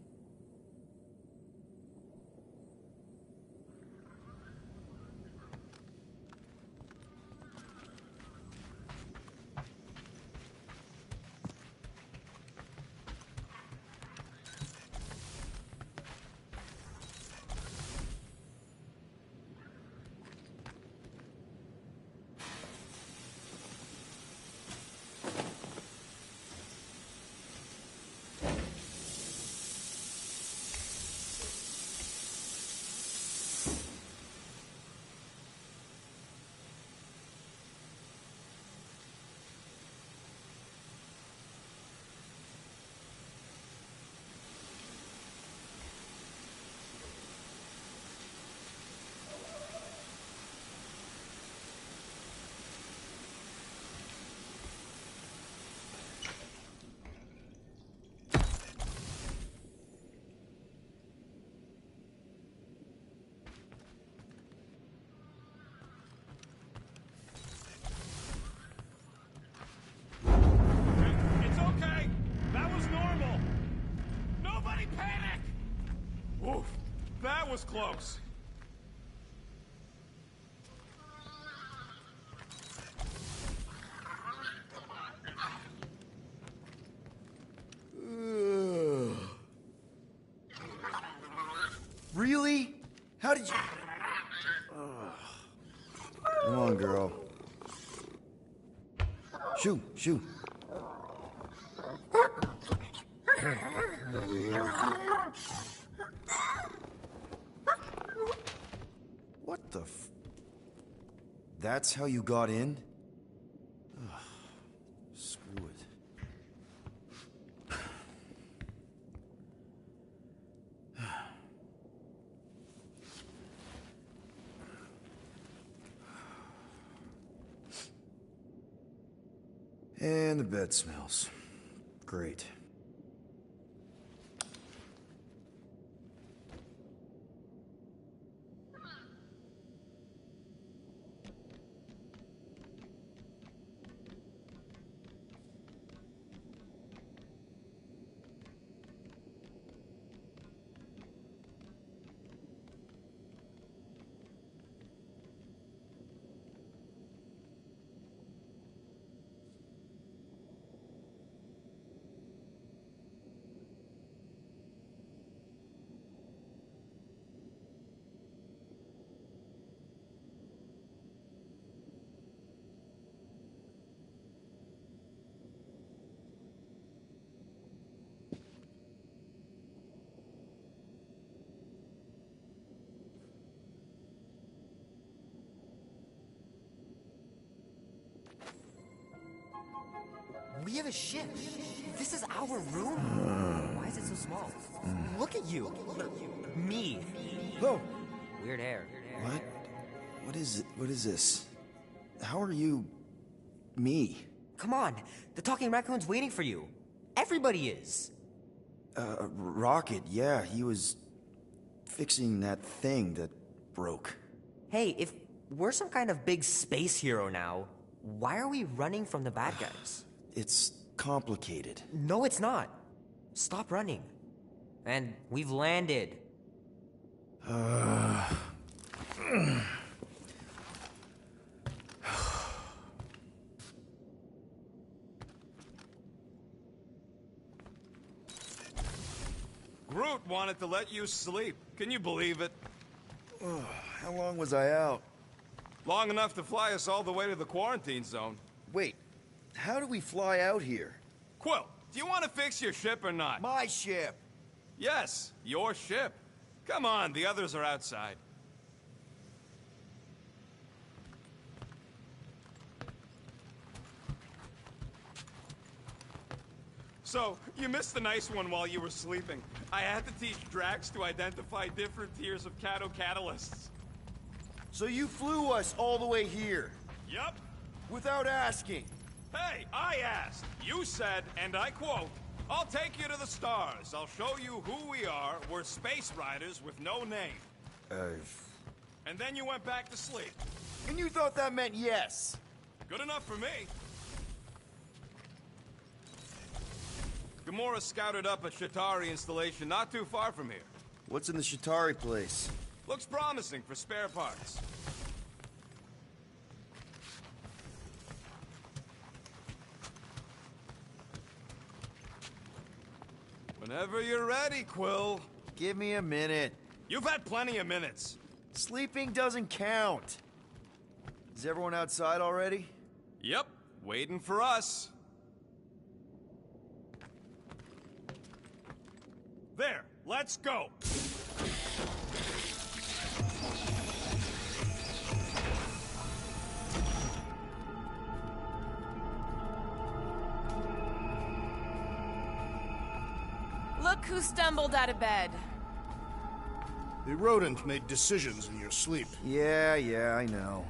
It's okay. That was normal. Nobody panic! Oof, that was close. Really? How did you... Come on, girl. Shoo, shoo. What the f... That's how you got in? Ugh. Screw it. And the bed smells. Great. We have a ship. This is our room. Why is it so small? Look at you. Me. Oh. Weird hair. What? What is it? What is this? How are you... me? Come on. The talking raccoon's waiting for you. Everybody is. Rocket, yeah, he was... fixing that thing that broke. Hey, if we're some kind of big space hero now, why are we running from the bad guys? It's complicated. No, it's not. Stop running. And we've landed. Groot wanted to let you sleep. Can you believe it? How long was I out? Long enough to fly us all the way to the quarantine zone. Wait, how do we fly out here? Quill, do you want to fix your ship or not? My ship! Yes, your ship. Come on, the others are outside. So, you missed the nice one while you were sleeping. I had to teach Drax to identify different tiers of catocatalysts. So you flew us all the way here? Yup. Without asking? Hey, I asked. You said, and I quote, "I'll take you to the stars. I'll show you who we are. We're space riders with no name." And then you went back to sleep. And you thought that meant yes? Good enough for me. Gamora scouted up a Shatari installation not too far from here. What's in the Shatari place? Looks promising for spare parts. Whenever you're ready, Quill. Give me a minute. You've had plenty of minutes. Sleeping doesn't count. Is everyone outside already? Yep, waiting for us. There, let's go. Look who stumbled out of bed. The rodent made decisions in your sleep. Yeah, I know.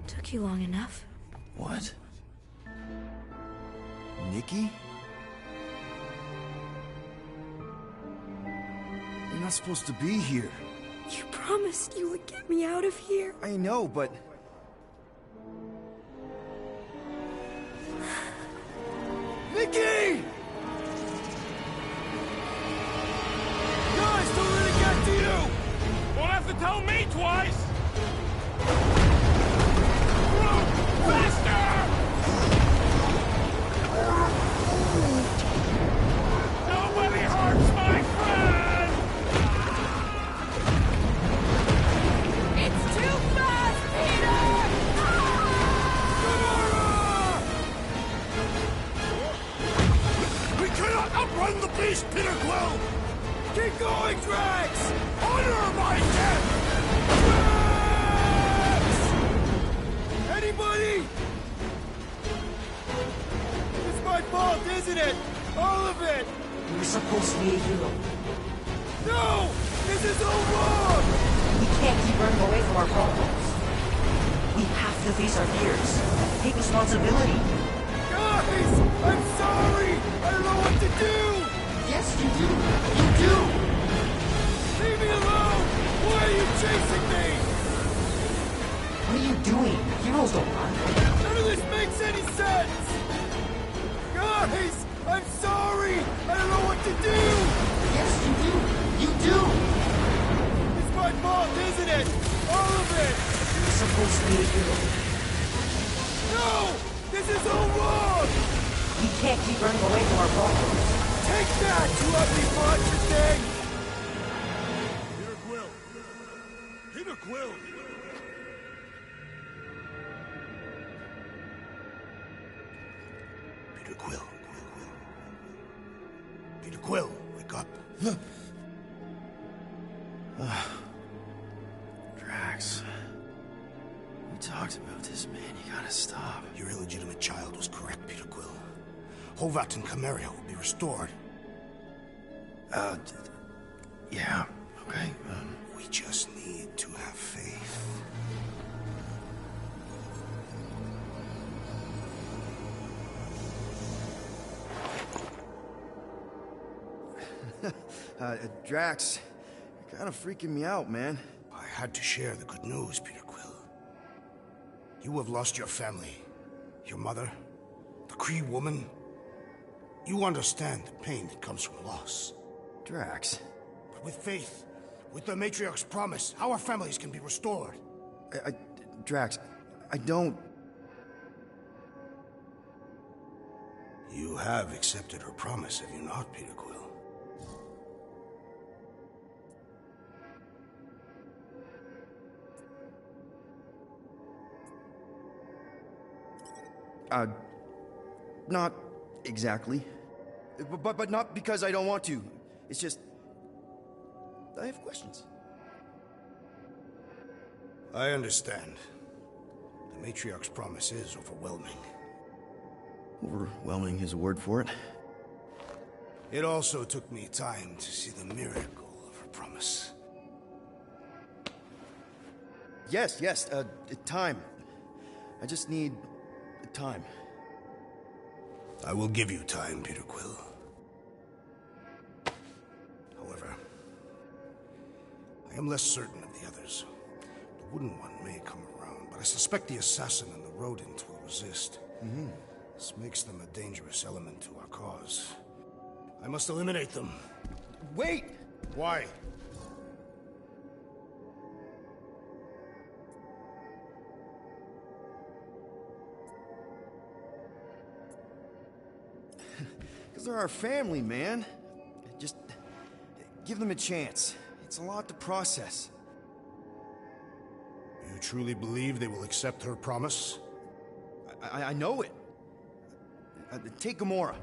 Took you long enough. What? Nikki? You're not supposed to be here. You promised you would get me out of here. I know, but... Nikki! Guys, don't let it get to you! Won't have to tell me twice! Faster! Nobody hurts my friend! It's too fast, Peter! We cannot outrun the beast, Peter Quill! Keep going, Drax! Honor my death! Drax! Anybody? It's my fault, isn't it? All of it! You're supposed to be a hero. No! This is all wrong! We can't keep running away from our problems. We have to face our fears. Take responsibility. Guys! I'm sorry! I don't know what to do! Yes, you do! You do! Leave me alone! Why are you chasing me? What are you doing? Heroes don't run. None of this makes any sense! Guys! I'm sorry! I don't know what to do! Yes, you do! You do! It's my fault, isn't it? All of it! You're supposed to be a hero. No! This is all wrong! We can't keep running away from our problems. Take that, you ugly monster thing! Peter Quill! Peter Quill! Peter Quill. Peter Quill, wake up. Drax. We talked about this, man. You gotta stop. Your illegitimate child was correct, Peter Quill. Hovat and Cameria will be restored. Yeah, okay. We just need to have faith. Drax, you're kind of freaking me out, man. I had to share the good news, Peter Quill. You have lost your family. Your mother, the Kree woman. You understand the pain that comes from loss. Drax. But with faith, with the Matriarch's promise, our families can be restored. Drax, I don't... You have accepted her promise, have you not, Peter Quill? Not exactly. But not because I don't want to. It's just... I have questions. I understand. The Matriarch's promise is overwhelming. Overwhelming is a word for it. It also took me time to see the miracle of her promise. Yes, time. I just need... time. I will give you time, Peter Quill. However, I am less certain of the others. The Wooden One may come around, but I suspect the assassin and the rodent will resist. This makes them a dangerous element to our cause. I must eliminate them. Wait! Why? Because they're our family, man. Just give them a chance. It's a lot to process. You truly believe they will accept her promise? I know it. Take Gamora.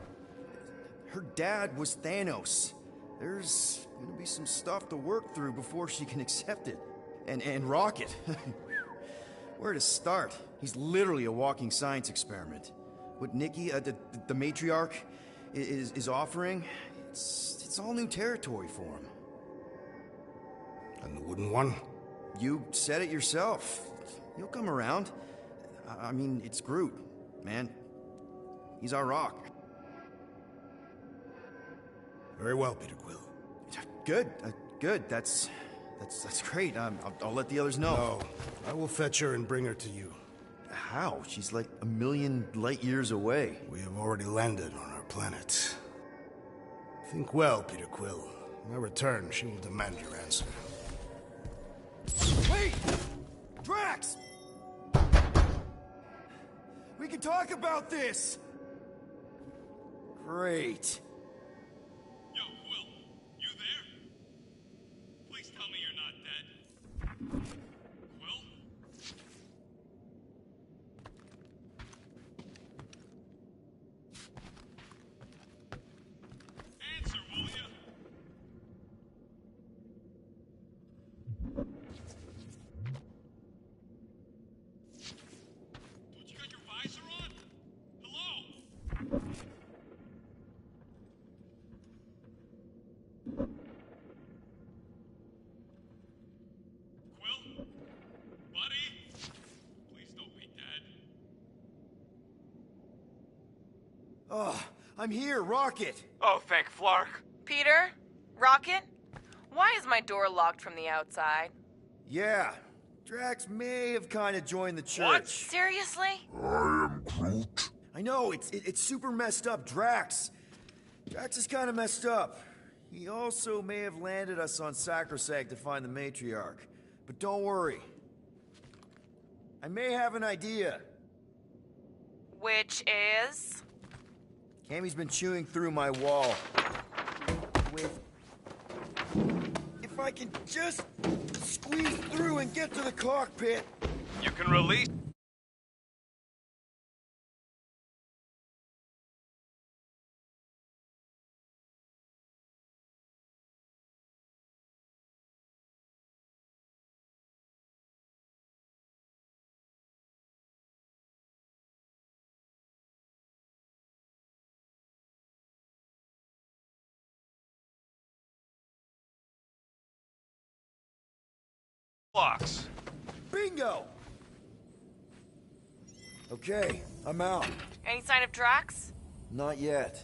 Her dad was Thanos. There's gonna be some stuff to work through before she can accept it. And Rocket. Where to start? He's literally a walking science experiment. What Nikki, the matriarch, is offering, it's all new territory for him. And the Wooden One? You said it yourself. He'll come around. I mean, it's Groot, man. He's our rock. Very well, Peter Quill. Good, good. That's great. I'll let the others know. No, I will fetch her and bring her to you. How? She's like a million light years away. We have already landed on our planet. Think well, Peter Quill. When I return, she will demand your answer. Wait! Drax! We can talk about this! Great. Yo, Quill, you there? Please tell me you're not dead. Quill? Answer, will ya? Don't you got your visor on? Hello? Quill? Buddy? Please don't be dead. Oh, I'm here, Rocket! Oh, thank Flark. Peter? Rocket? Why is my door locked from the outside? Yeah, Drax may have kind of joined the church. What? Seriously? I am Groot. I know, it's super messed up, Drax. Drax is kind of messed up. He also may have landed us on Sacrosag to find the Matriarch. But don't worry. I may have an idea. Which is? Cammy's been chewing through my wall. If I can just squeeze through and get to the cockpit. You can release blocks. Bingo! Okay, I'm out. Any sign of Drax? Not yet.